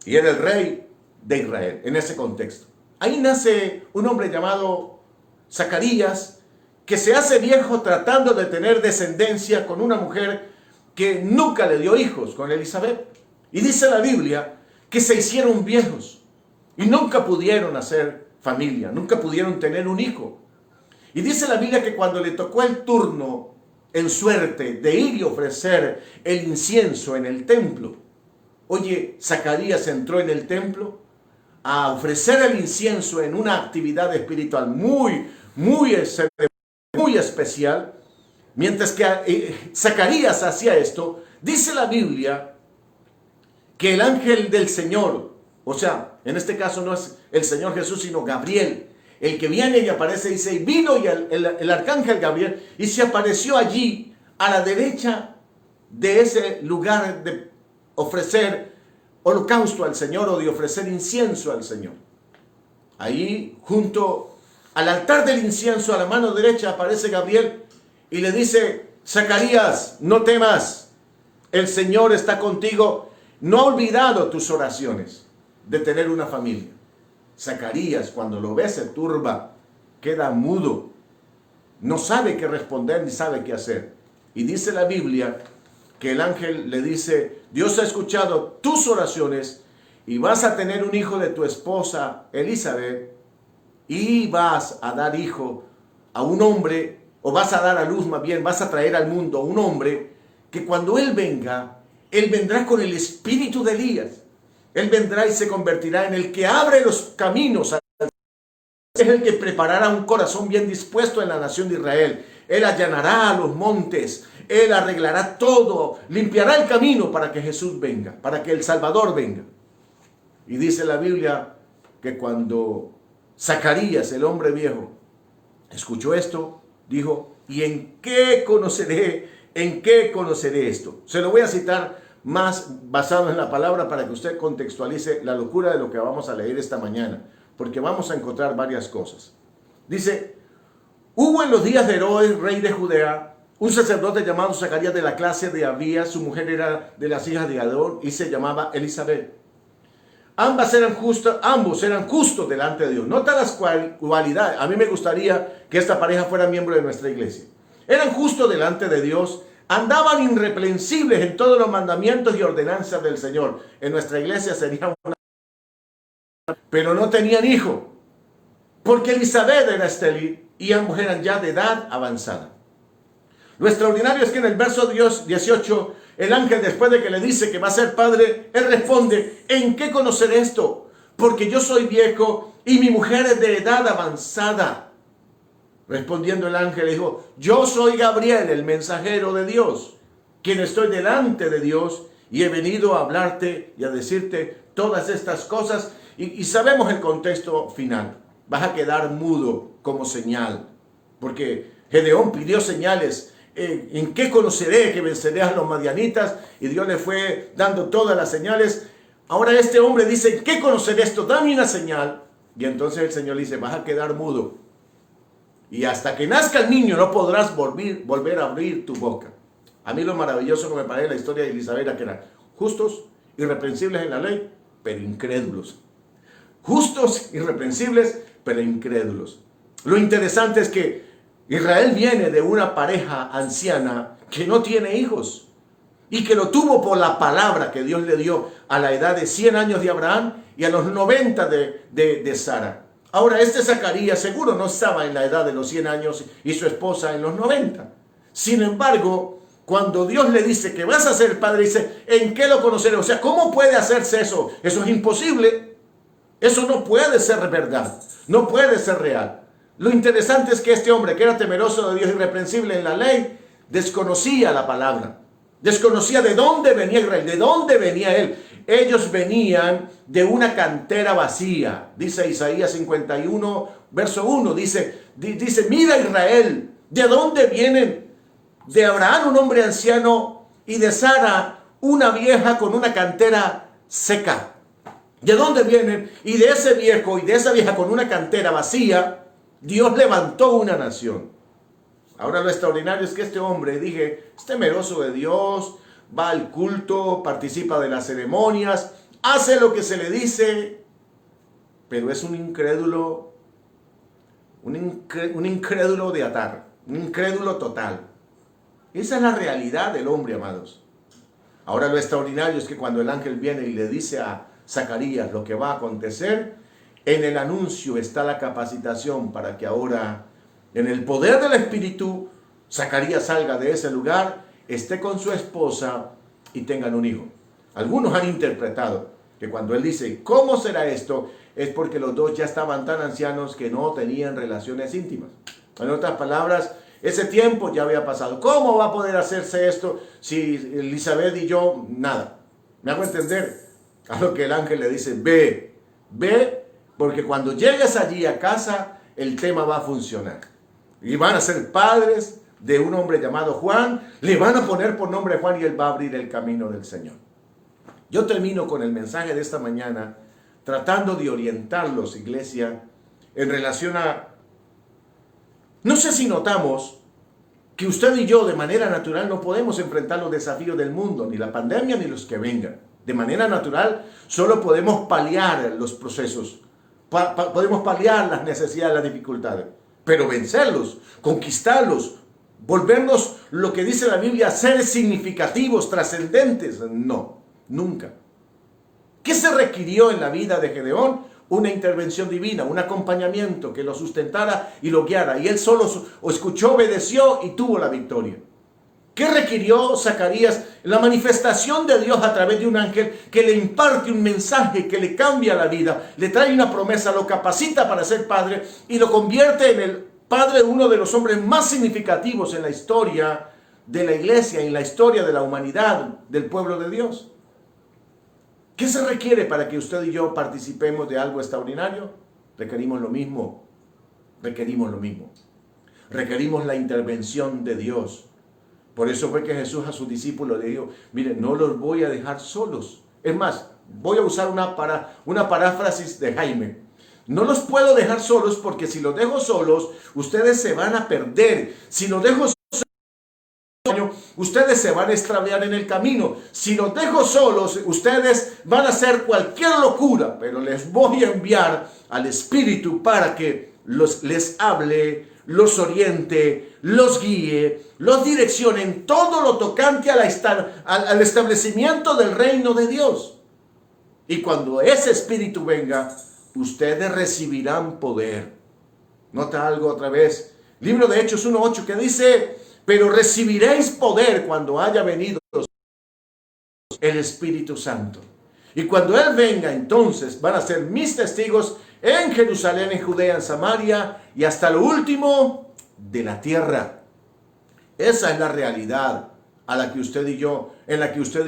Y era el rey de Israel en ese contexto. Ahí nace un hombre llamado Zacarías, que se hace viejo tratando de tener descendencia con una mujer que nunca le dio hijos, con Elizabeth. Y dice la Biblia que se hicieron viejos y nunca pudieron hacer familia, nunca pudieron tener un hijo. Y dice la Biblia que cuando le tocó el turno en suerte de ir y ofrecer el incienso en el templo, oye, Zacarías entró en el templo a ofrecer el incienso en una actividad espiritual muy especial. Mientras que Zacarías hacía esto, dice la Biblia que el ángel del Señor, o sea, en este caso no es el Señor Jesús, sino Gabriel, el que viene y aparece, dice, y vino y el arcángel Gabriel y se apareció allí a la derecha de ese lugar de ofrecer holocausto al Señor o de ofrecer incienso al Señor. Ahí junto al altar del incienso a la mano derecha aparece Gabriel y le dice, Zacarías, no temas, el Señor está contigo, no ha olvidado tus oraciones de tener una familia. Zacarías, cuando lo ve, se turba, queda mudo, no sabe qué responder ni sabe qué hacer. Y dice la Biblia que el ángel le dice, Dios ha escuchado tus oraciones y vas a tener un hijo de tu esposa Elizabeth y vas a dar hijo a un hombre, o vas a dar a luz más bien, vas a traer al mundo a un hombre que cuando él venga, él vendrá con el espíritu de Elías. Él vendrá y se convertirá en el que abre los caminos. Es el que preparará un corazón bien dispuesto en la nación de Israel. Él allanará los montes. Él arreglará todo. Limpiará el camino para que Jesús venga, para que el Salvador venga. Y dice la Biblia que cuando Zacarías, el hombre viejo, escuchó esto, dijo, ¿y en qué conoceré esto? Se lo voy a citar más basado en la palabra para que usted contextualice la locura de lo que vamos a leer esta mañana, porque vamos a encontrar varias cosas. Dice, hubo en los días de Herodes, rey de Judea, un sacerdote llamado Zacarías de la clase de Abías, su mujer era de las hijas de Adón y se llamaba Elizabeth. Ambos eran justos delante de Dios. Nota las cualidades. A mí me gustaría que esta pareja fuera miembro de nuestra iglesia. Eran justos delante de Dios, andaban irreprensibles en todos los mandamientos y ordenanzas del Señor. En nuestra iglesia sería una... Pero no tenían hijo, porque Elizabeth era estéril y ambos eran ya de edad avanzada. Lo extraordinario es que en el verso 18, el ángel, después de que le dice que va a ser padre, él responde, ¿en qué conocer esto? Porque yo soy viejo y mi mujer es de edad avanzada. Respondiendo el ángel, dijo, yo soy Gabriel, el mensajero de Dios, quien estoy delante de Dios y he venido a hablarte y a decirte todas estas cosas. Y sabemos el contexto final. Vas a quedar mudo como señal, porque Gedeón pidió señales. ¿En qué conoceré que venceré a los madianitas? Y Dios le fue dando todas las señales. Ahora este hombre dice, ¿en qué conoceré esto? Dame una señal. Y entonces el Señor dice, vas a quedar mudo. Y hasta que nazca el niño no podrás volver a abrir tu boca. A mí lo maravilloso que me parece la historia de Elizabeth era que eran justos, irreprensibles en la ley, pero incrédulos. Justos, irreprensibles, pero incrédulos. Lo interesante es que Israel viene de una pareja anciana que no tiene hijos y que lo tuvo por la palabra que Dios le dio a la edad de 100 años de Abraham y a los 90 de Sara. Ahora, este Zacarías seguro no estaba en la edad de los 100 años y su esposa en los 90. Sin embargo, cuando Dios le dice que vas a ser padre, dice, ¿en qué lo conoceré? O sea, ¿cómo puede hacerse eso? Eso es imposible. Eso no puede ser verdad. No puede ser real. Lo interesante es que este hombre, que era temeroso de Dios, irreprensible en la ley, desconocía la palabra. Desconocía de dónde venía Israel, de dónde venía él. Ellos venían de una cantera vacía. Dice Isaías 51, verso 1. Dice, mira Israel, ¿de dónde vienen? De Abraham, un hombre anciano, y de Sara, una vieja con una cantera seca. ¿De dónde vienen? Y de ese viejo y de esa vieja con una cantera vacía, Dios levantó una nación. Ahora lo extraordinario es que este hombre, dije, es temeroso de Dios, va al culto, participa de las ceremonias, hace lo que se le dice, pero es un incrédulo de atar, un incrédulo total. Esa es la realidad del hombre, amados. Ahora lo extraordinario es que cuando el ángel viene y le dice a Zacarías lo que va a acontecer, en el anuncio está la capacitación para que ahora, en el poder del Espíritu, Zacarías salga de ese lugar, esté con su esposa y tengan un hijo. Algunos han interpretado que cuando él dice, ¿cómo será esto? Es porque los dos ya estaban tan ancianos que no tenían relaciones íntimas. En otras palabras, ese tiempo ya había pasado. ¿Cómo va a poder hacerse esto si Elizabeth y yo, nada? ¿Me hago entender? A lo que el ángel le dice, ve, porque cuando llegues allí a casa, el tema va a funcionar. Y van a ser padres de un hombre llamado Juan, le van a poner por nombre Juan y él va a abrir el camino del Señor. Yo termino con el mensaje de esta mañana, tratando de orientarlos, iglesia, en relación a... No sé si notamos que usted y yo de manera natural no podemos enfrentar los desafíos del mundo, ni la pandemia ni los que vengan. De manera natural solo podemos paliar los procesos, podemos paliar las necesidades, las dificultades, pero vencerlos, conquistarlos, volvernos lo que dice la Biblia, seres significativos, trascendentes, no, nunca. ¿Qué se requirió en la vida de Gedeón? Una intervención divina, un acompañamiento que lo sustentara y lo guiara. Y él solo escuchó, obedeció y tuvo la victoria. ¿Qué requirió Zacarías? La manifestación de Dios a través de un ángel que le imparte un mensaje, que le cambia la vida, le trae una promesa, lo capacita para ser padre y lo convierte en el padre de uno de los hombres más significativos en la historia de la iglesia, en la historia de la humanidad, del pueblo de Dios. ¿Qué se requiere para que usted y yo participemos de algo extraordinario? Requerimos lo mismo. Requerimos la intervención de Dios. Por eso fue que Jesús a sus discípulos le dijo, miren, no los voy a dejar solos. Es más, voy a usar una paráfrasis de Jaime. No los puedo dejar solos porque si los dejo solos, ustedes se van a perder. Si los dejo solos, ustedes se van a extraviar en el camino. Si los dejo solos, ustedes van a hacer cualquier locura, pero les voy a enviar al Espíritu para que les hable, los oriente, los guíe, los direccione en todo lo tocante al establecimiento del reino de Dios. Y cuando ese Espíritu venga, ustedes recibirán poder. Nota algo otra vez. Libro de Hechos 1:8 que dice, pero recibiréis poder cuando haya venido el Espíritu Santo. Y cuando Él venga, entonces van a ser mis testigos en Jerusalén, en Judea, en Samaria y hasta lo último de la tierra. Esa es la realidad en la que usted y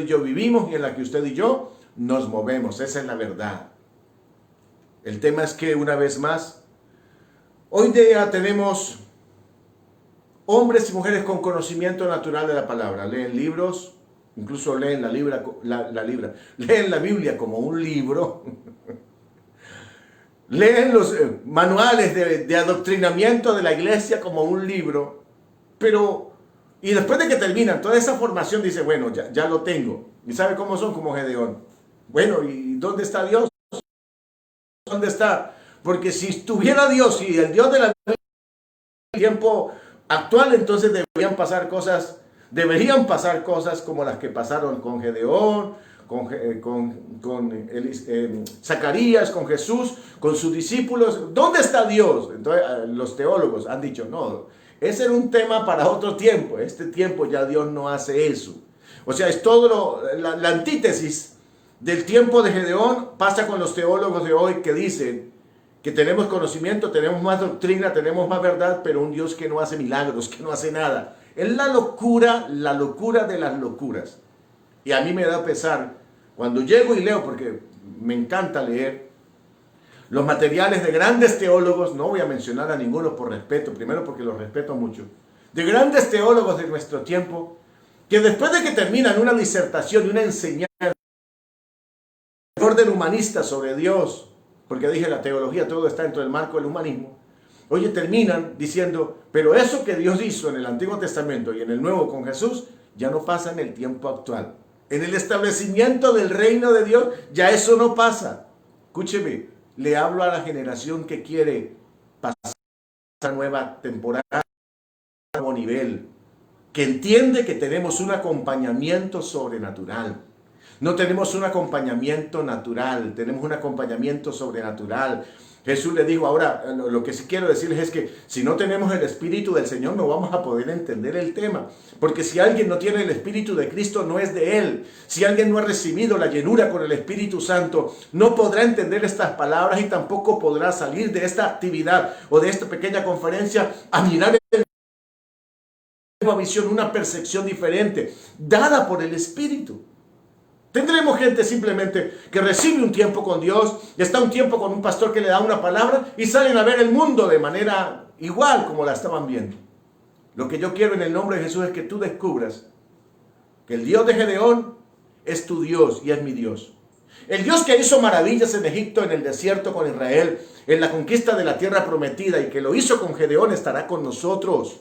yo vivimos y en la que usted y yo nos movemos. Esa es la verdad. El tema es que una vez más, hoy día tenemos hombres y mujeres con conocimiento natural de la palabra. Leen libros, incluso leen leen la Biblia como un libro. Leen los manuales de adoctrinamiento de la iglesia como un libro. Y después de que terminan toda esa formación, dice, bueno, ya lo tengo. ¿Y sabe cómo son? Como Gedeón. Bueno, ¿y dónde está Dios? ¿Dónde está? Porque si estuviera Dios y el Dios de la Biblia en el tiempo actual, entonces deberían pasar cosas como las que pasaron con Gedeón, con Zacarías, con Jesús, con sus discípulos. ¿Dónde está Dios? Entonces los teólogos han dicho, no, ese era un tema para otro tiempo. Este tiempo ya Dios no hace eso. O sea, es todo la antítesis del tiempo de Gedeón pasa con los teólogos de hoy que dicen que tenemos conocimiento, tenemos más doctrina, tenemos más verdad, pero un Dios que no hace milagros, que no hace nada. Es la locura de las locuras. Y a mí me da pesar cuando llego y leo, porque me encanta leer los materiales de grandes teólogos, no voy a mencionar a ninguno por respeto, primero porque los respeto mucho, de grandes teólogos de nuestro tiempo, que después de que terminan una disertación y una enseñanza de orden humanista sobre Dios, porque dije la teología, todo está dentro del marco del humanismo, oye, terminan diciendo, pero eso que Dios hizo en el Antiguo Testamento y en el Nuevo con Jesús, ya no pasa en el tiempo actual. En el establecimiento del reino de Dios, ya eso no pasa. Escúcheme, le hablo a la generación que quiere pasar esta nueva temporada a un nuevo nivel, que entiende que tenemos un acompañamiento sobrenatural. No tenemos un acompañamiento natural, tenemos un acompañamiento sobrenatural. Jesús le dijo, ahora, lo que sí quiero decirles es que si no tenemos el Espíritu del Señor no vamos a poder entender el tema. Porque si alguien no tiene el Espíritu de Cristo no es de Él. Si alguien no ha recibido la llenura con el Espíritu Santo, no podrá entender estas palabras y tampoco podrá salir de esta actividad o de esta pequeña conferencia a mirar una visión, una percepción diferente, dada por el Espíritu. Tendremos gente simplemente que recibe un tiempo con Dios, está un tiempo con un pastor que le da una palabra y salen a ver el mundo de manera igual como la estaban viendo. Lo que yo quiero en el nombre de Jesús es que tú descubras que el Dios de Gedeón es tu Dios y es mi Dios. El Dios que hizo maravillas en Egipto, en el desierto con Israel, en la conquista de la tierra prometida y que lo hizo con Gedeón estará con nosotros.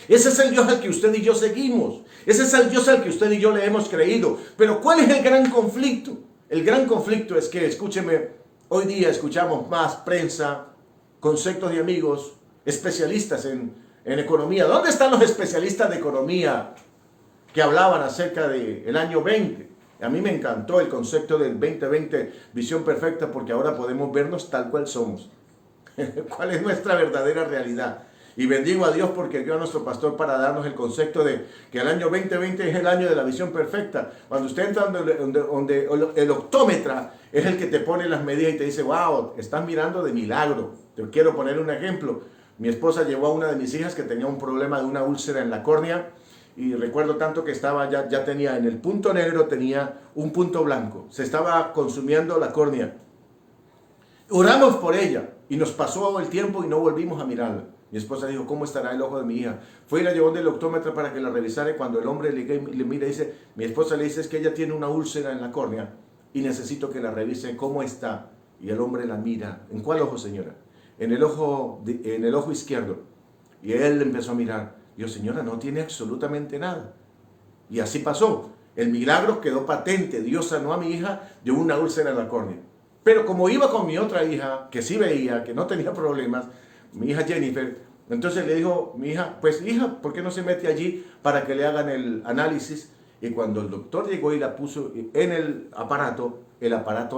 Ese es el Dios al que usted y yo seguimos. Ese es el Dios al que usted y yo le hemos creído. Pero ¿cuál es el gran conflicto? El gran conflicto es que, escúcheme, hoy día escuchamos más prensa, conceptos de amigos, especialistas en economía. ¿Dónde están los especialistas de economía que hablaban acerca del año 20? A mí me encantó el concepto del 2020, visión perfecta, porque ahora podemos vernos tal cual somos. ¿Cuál es nuestra verdadera realidad? Y bendigo a Dios porque dio a nuestro pastor para darnos el concepto de que el año 2020 es el año de la visión perfecta. Cuando usted entra donde el optómetra es el que te pone las medidas y te dice, wow, estás mirando de milagro. Te quiero poner un ejemplo. Mi esposa llevó a una de mis hijas que tenía un problema de una úlcera en la córnea y recuerdo tanto que estaba ya tenía en el punto negro, tenía un punto blanco. Se estaba consumiendo la córnea. Oramos por ella y nos pasó el tiempo y no volvimos a mirarla. Mi esposa dijo, ¿cómo estará el ojo de mi hija? Fue y la llevó del optómetra para que la revisara y cuando el hombre le mira y dice, mi esposa le dice, es que ella tiene una úlcera en la córnea y necesito que la revise, ¿cómo está? Y el hombre la mira, ¿en cuál ojo, señora? En el ojo izquierdo. Y él empezó a mirar, dijo, señora, no tiene absolutamente nada. Y así pasó. El milagro quedó patente, Dios sanó a mi hija de una úlcera en la córnea. Pero como iba con mi otra hija, que sí veía, que no tenía problemas, mi hija Jennifer, entonces le dijo mi hija, pues hija, ¿por qué no se mete allí para que le hagan el análisis? Y cuando el doctor llegó y la puso en el aparato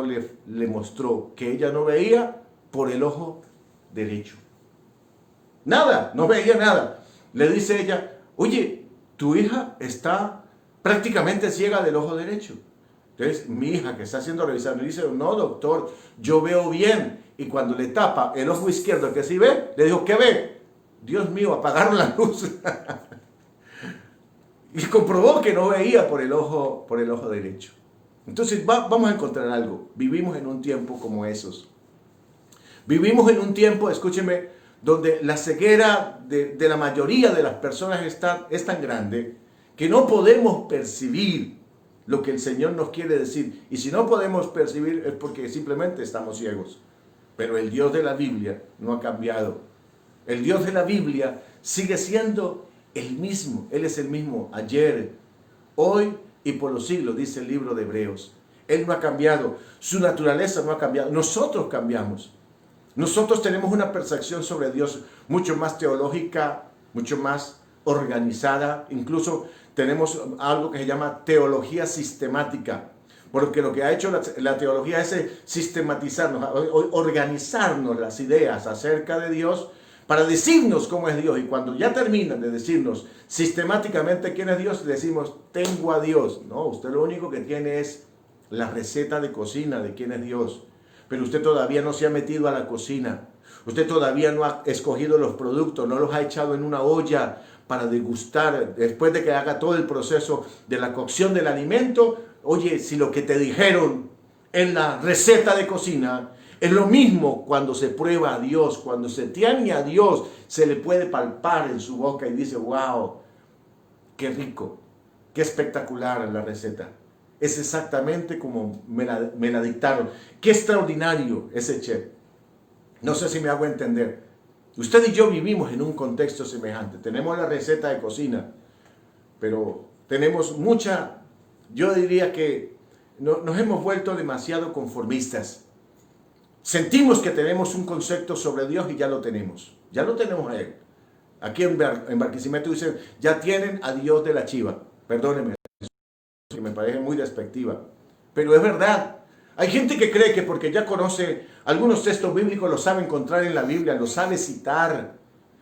le mostró que ella no veía por el ojo derecho. Nada, no veía nada. Le dice ella, oye, tu hija está prácticamente ciega del ojo derecho. Entonces mi hija que está haciendo revisar me dice, no doctor, yo veo bien. Y cuando le tapa el ojo izquierdo que sí ve, le dijo, ¿qué ve? Dios mío, apagaron la luz. Y comprobó que no veía por el ojo derecho. Entonces vamos a encontrar algo. Vivimos en un tiempo como esos. Vivimos en un tiempo, escúcheme, donde la ceguera de la mayoría de las personas es tan grande que no podemos percibir lo que el Señor nos quiere decir. Y si no podemos percibir es porque simplemente estamos ciegos. Pero el Dios de la Biblia no ha cambiado. El Dios de la Biblia sigue siendo el mismo. Él es el mismo ayer, hoy y por los siglos, dice el libro de Hebreos. Él no ha cambiado. Su naturaleza no ha cambiado. Nosotros cambiamos. Nosotros tenemos una percepción sobre Dios mucho más teológica, mucho más organizada. Incluso tenemos algo que se llama teología sistemática. Porque lo que ha hecho la teología es sistematizarnos, organizarnos las ideas acerca de Dios para decirnos cómo es Dios. Y cuando ya terminan de decirnos sistemáticamente quién es Dios, decimos, tengo a Dios. No, usted lo único que tiene es la receta de cocina de quién es Dios. Pero usted todavía no se ha metido a la cocina. Usted todavía no ha escogido los productos, no los ha echado en una olla para degustar, después de que haga todo el proceso de la cocción del alimento. Oye, si lo que te dijeron en la receta de cocina es lo mismo cuando se prueba a Dios, cuando se tiene a Dios, se le puede palpar en su boca y dice, wow, qué rico, qué espectacular la receta. Es exactamente como me la dictaron. Qué extraordinario ese chef. No sé si me hago entender. Usted y yo vivimos en un contexto semejante. Tenemos la receta de cocina, pero tenemos mucha, yo diría que nos hemos vuelto demasiado conformistas. Sentimos que tenemos un concepto sobre Dios y ya lo tenemos. Ya lo tenemos a Él. Aquí en Barquisimeto dicen, ya tienen a Dios de la chiva. Perdónenme, que me parece muy despectiva. Pero es verdad. Hay gente que cree que porque ya conoce algunos textos bíblicos, los sabe encontrar en la Biblia, los sabe citar.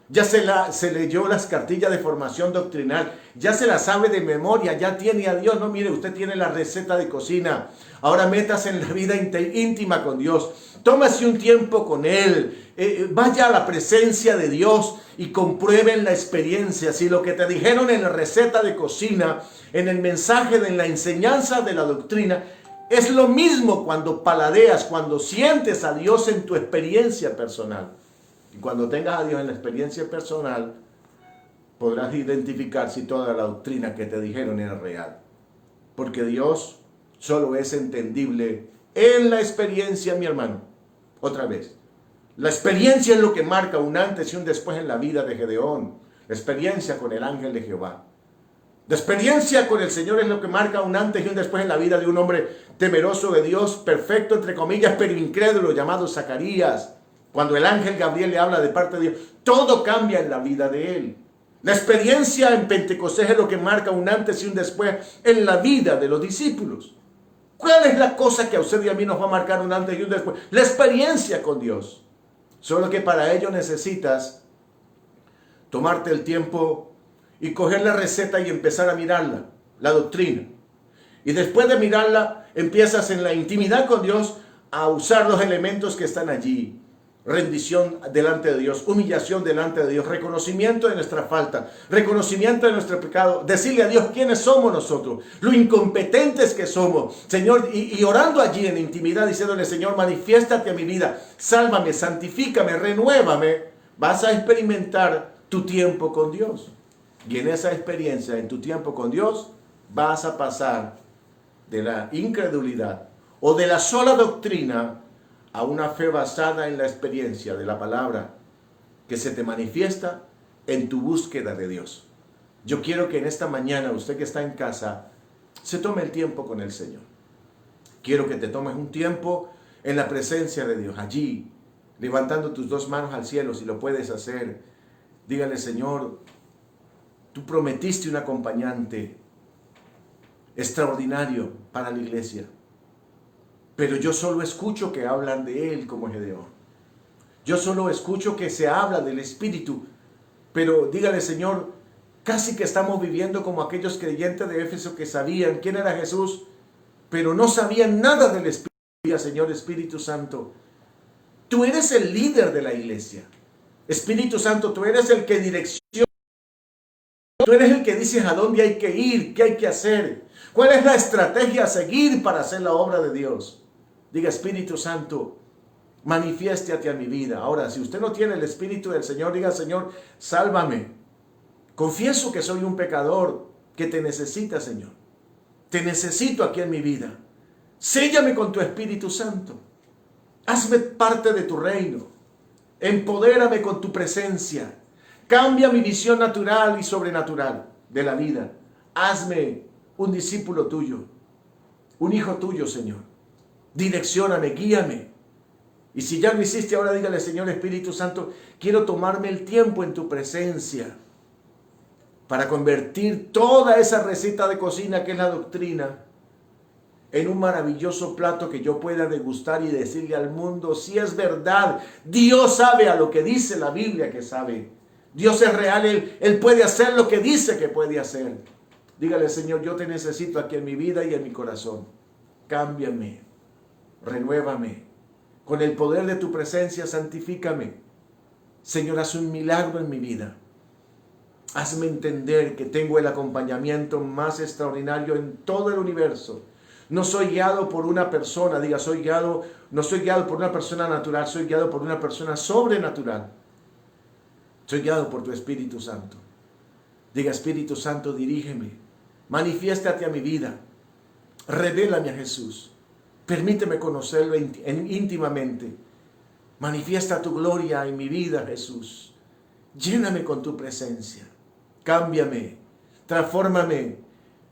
Ya se leyó las cartillas de formación doctrinal, ya se las sabe de memoria, ya tiene a Dios. No, mire, usted tiene la receta de cocina. Ahora métase en la vida íntima con Dios. Tómase un tiempo con Él. Vaya a la presencia de Dios y comprueben la experiencia. Si lo que te dijeron en la receta de cocina, en el mensaje, en la enseñanza de la doctrina, es lo mismo cuando paladeas, cuando sientes a Dios en tu experiencia personal. Y cuando tengas a Dios en la experiencia personal, podrás identificar si toda la doctrina que te dijeron era real. Porque Dios solo es entendible en la experiencia, mi hermano. Otra vez, la experiencia es lo que marca un antes y un después en la vida de Gedeón. La experiencia con el ángel de Jehová. La experiencia con el Señor es lo que marca un antes y un después en la vida de un hombre temeroso de Dios, perfecto entre comillas, pero incrédulo, llamado Zacarías. Cuando el ángel Gabriel le habla de parte de Dios, todo cambia en la vida de él. La experiencia en Pentecostés es lo que marca un antes y un después en la vida de los discípulos. ¿Cuál es la cosa que a usted y a mí nos va a marcar un antes y un después? La experiencia con Dios. Solo que para ello necesitas tomarte el tiempo y coger la receta y empezar a mirarla, la doctrina. Y después de mirarla, empiezas en la intimidad con Dios a usar los elementos que están allí. Rendición delante de Dios, humillación delante de Dios, reconocimiento de nuestra falta, reconocimiento de nuestro pecado, decirle a Dios quiénes somos nosotros, lo incompetentes que somos, Señor, y orando allí en intimidad, diciéndole, Señor, manifiéstate a mi vida, sálvame, santifícame, renuévame. Vas a experimentar tu tiempo con Dios. Y en esa experiencia, en tu tiempo con Dios, vas a pasar de la incredulidad o de la sola doctrina a una fe basada en la experiencia de la palabra que se te manifiesta en tu búsqueda de Dios. Yo quiero que en esta mañana, usted que está en casa, se tome el tiempo con el Señor. Quiero que te tomes un tiempo en la presencia de Dios, allí, levantando tus dos manos al cielo, si lo puedes hacer. Dígale, Señor, tú prometiste un acompañante extraordinario para la iglesia. Pero yo solo escucho que hablan de Él como Gedeón. Yo solo escucho que se habla del Espíritu. Pero dígale, Señor, casi que estamos viviendo como aquellos creyentes de Éfeso que sabían quién era Jesús, pero no sabían nada del Espíritu. Señor Espíritu Santo, tú eres el líder de la iglesia. Espíritu Santo, tú eres el que direcciona. Tú eres el que dices a dónde hay que ir, qué hay que hacer. ¿Cuál es la estrategia a seguir para hacer la obra de Dios? Diga, Espíritu Santo, manifiéstate a mi vida. Ahora, si usted no tiene el Espíritu del Señor, diga, Señor, sálvame. Confieso que soy un pecador que te necesita, Señor. Te necesito aquí en mi vida. Séllame con tu Espíritu Santo. Hazme parte de tu reino. Empodérame con tu presencia. Cambia mi visión natural y sobrenatural de la vida. Hazme un discípulo tuyo, un hijo tuyo, Señor. Direccióname, guíame. Y si ya lo hiciste, ahora dígale, Señor Espíritu Santo, quiero tomarme el tiempo en tu presencia para convertir toda esa receta de cocina que es la doctrina en un maravilloso plato que yo pueda degustar y decirle al mundo, si es verdad, Dios sabe a lo que dice la Biblia que sabe. Dios es real, Él puede hacer lo que dice que puede hacer. Dígale, Señor, yo te necesito aquí en mi vida y en mi corazón. Cámbiame, renuévame. Con el poder de tu presencia, santifícame. Señor, haz un milagro en mi vida. Hazme entender que tengo el acompañamiento más extraordinario en todo el universo. No soy guiado por una persona, diga, no soy guiado por una persona natural, soy guiado por una persona sobrenatural. Soy guiado por tu Espíritu Santo. Diga, Espíritu Santo, dirígeme. Manifiéstate a mi vida. Revélame a Jesús. Permíteme conocerlo íntimamente. Manifiesta tu gloria en mi vida, Jesús. Lléname con tu presencia. Cámbiame. Transfórmame.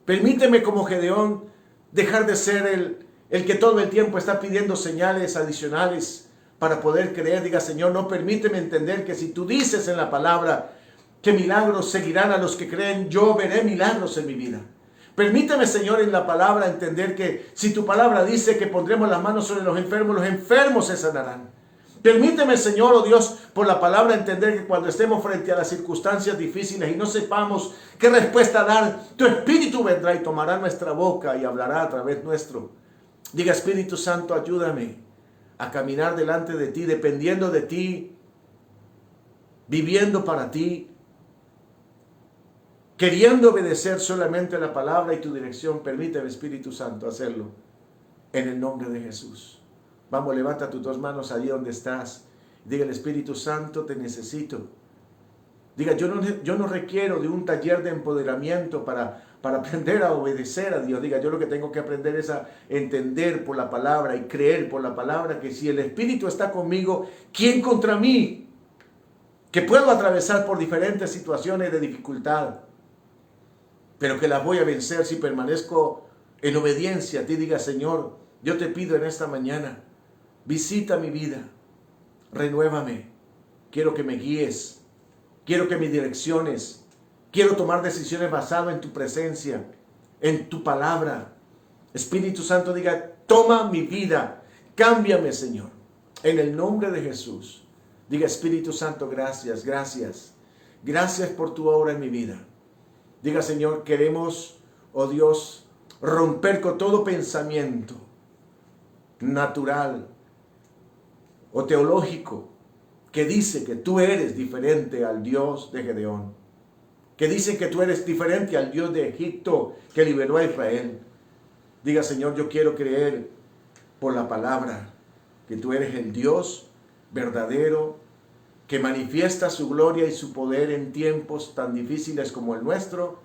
Permíteme como Gedeón dejar de ser el que todo el tiempo está pidiendo señales adicionales para poder creer. Diga, Señor, no permíteme entender que si tú dices en la palabra que milagros seguirán a los que creen, yo veré milagros en mi vida. Permíteme, Señor, en la palabra entender que si tu palabra dice que pondremos las manos sobre los enfermos se sanarán. Permíteme, Señor, oh Dios, por la palabra entender que cuando estemos frente a las circunstancias difíciles y no sepamos qué respuesta dar, tu Espíritu vendrá y tomará nuestra boca y hablará a través nuestro. Diga, Espíritu Santo, ayúdame a caminar delante de ti, dependiendo de ti, viviendo para ti, queriendo obedecer solamente la palabra y tu dirección. Permíteme, Espíritu Santo, hacerlo en el nombre de Jesús. Vamos, levanta tus dos manos allí donde estás. Diga, el Espíritu Santo, te necesito. Diga, yo no requiero de un taller de empoderamiento para aprender a obedecer a Dios. Diga, yo lo que tengo que aprender es a entender por la palabra y creer por la palabra que si el Espíritu está conmigo, ¿quién contra mí? Que puedo atravesar por diferentes situaciones de dificultad, pero que las voy a vencer si permanezco en obediencia a ti. Diga, Señor, yo te pido en esta mañana, visita mi vida, renuévame, quiero que me guíes, quiero que me direcciones, quiero tomar decisiones basadas en tu presencia, en tu palabra. Espíritu Santo, diga, toma mi vida, cámbiame, Señor, en el nombre de Jesús. Diga, Espíritu Santo, gracias, gracias, gracias por tu obra en mi vida. Diga, Señor, queremos, oh Dios, romper con todo pensamiento natural o teológico que dice que tú eres diferente al Dios de Gedeón, que dice que tú eres diferente al Dios de Egipto que liberó a Israel. Diga, Señor, yo quiero creer por la palabra que tú eres el Dios verdadero, que manifiesta su gloria y su poder en tiempos tan difíciles como el nuestro,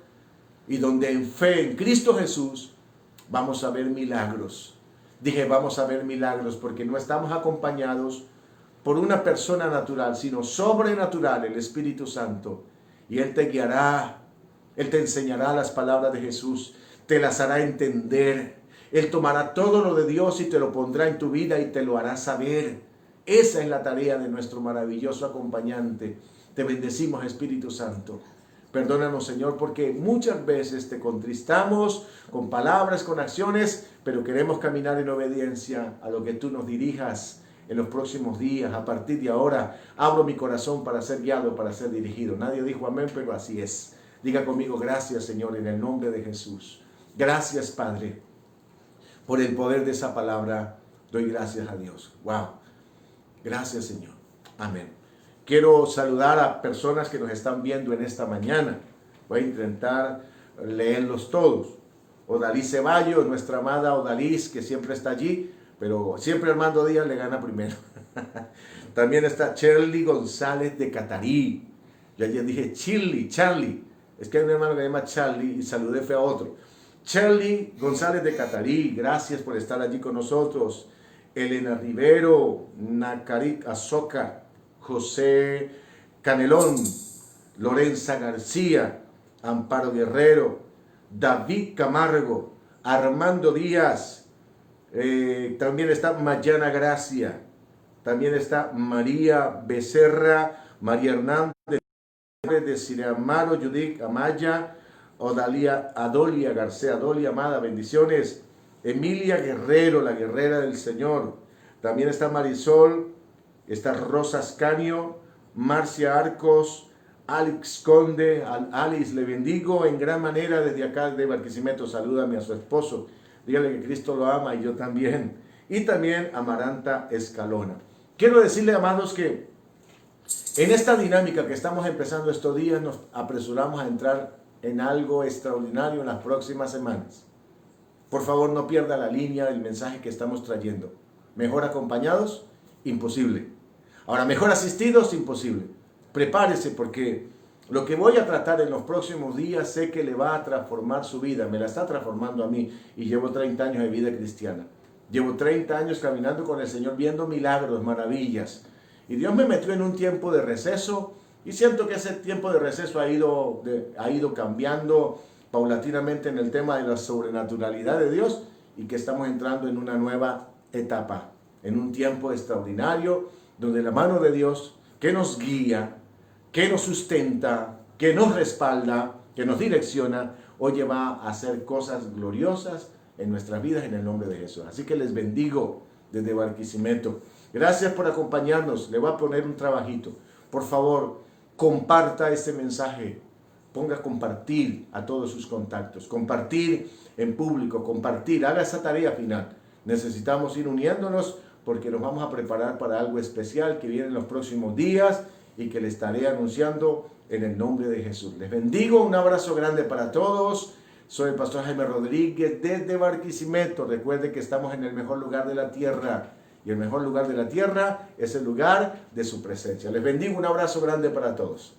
y donde en fe en Cristo Jesús vamos a ver milagros. Dije, vamos a ver milagros porque no estamos acompañados por una persona natural, sino sobrenatural, el Espíritu Santo. Y Él te guiará, Él te enseñará las palabras de Jesús, te las hará entender. Él tomará todo lo de Dios y te lo pondrá en tu vida y te lo hará saber. Esa es la tarea de nuestro maravilloso acompañante. Te bendecimos, Espíritu Santo. Perdónanos, Señor, porque muchas veces te contristamos con palabras, con acciones, pero queremos caminar en obediencia a lo que tú nos dirijas en los próximos días. A partir de ahora, abro mi corazón para ser guiado, para ser dirigido. Nadie dijo amén, pero así es. Diga conmigo, gracias, Señor, en el nombre de Jesús. Gracias, Padre, por el poder de esa palabra. Doy gracias a Dios. Wow. Gracias, Señor. Amén. Quiero saludar a personas que nos están viendo en esta mañana. Voy a intentar leerlos todos. Odalí Ceballos, nuestra amada Odalí, que siempre está allí, pero siempre Armando Díaz le gana primero. También está Charlie González de Catarí. Yo ayer dije Charlie. Es que hay un hermano que se llama Charlie y saludé fue a otro. Charlie González de Catarí, gracias por estar allí con nosotros. Elena Rivero, Nacarit Azoka, José Canelón, Lorenza García, Amparo Guerrero, David Camargo, Armando Díaz, también está Mayana Gracia, también está María Becerra, María Hernández, de Cine Amaro, Judith Amaya, Adolia García, Adolia Amada, bendiciones. Emilia Guerrero, la guerrera del Señor. También está Marisol, está Rosa Ascanio, Marcia Arcos, Alex Conde, Alice, le bendigo en gran manera desde acá de Barquisimeto. Salúdame a su esposo, dígale que Cristo lo ama y yo también. Y también a Amaranta Escalona. Quiero decirle, amados, que En esta dinámica que estamos empezando estos días, nos apresuramos a entrar en algo extraordinario en las próximas semanas. Por favor, no pierda la línea del mensaje que estamos trayendo. Mejor acompañados, imposible. Ahora, mejor asistidos, imposible. Prepárese porque lo que voy a tratar en los próximos días sé que le va a transformar su vida. Me la está transformando a mí y llevo 30 años de vida cristiana. Llevo 30 años caminando con el Señor, viendo milagros, maravillas. Y Dios me metió en un tiempo de receso y siento que ese tiempo de receso ha ido cambiando paulatinamente en el tema de la sobrenaturalidad de Dios y que estamos entrando en una nueva etapa, en un tiempo extraordinario donde la mano de Dios que nos guía, que nos sustenta, que nos respalda, que nos direcciona, hoy va a hacer cosas gloriosas en nuestras vidas en el nombre de Jesús. Así que les bendigo desde Barquisimeto. Gracias por acompañarnos. Le voy a poner un trabajito. Por favor, comparta este mensaje. Ponga compartir a todos sus contactos. Compartir en público, compartir. Haga esa tarea final. Necesitamos ir uniéndonos porque nos vamos a preparar para algo especial que viene en los próximos días y que le estaré anunciando en el nombre de Jesús. Les bendigo. Un abrazo grande para todos. Soy el pastor Jaime Rodríguez desde Barquisimeto. Recuerde que estamos en el mejor lugar de la tierra. Y el mejor lugar de la tierra es el lugar de su presencia. Les bendigo, un abrazo grande para todos.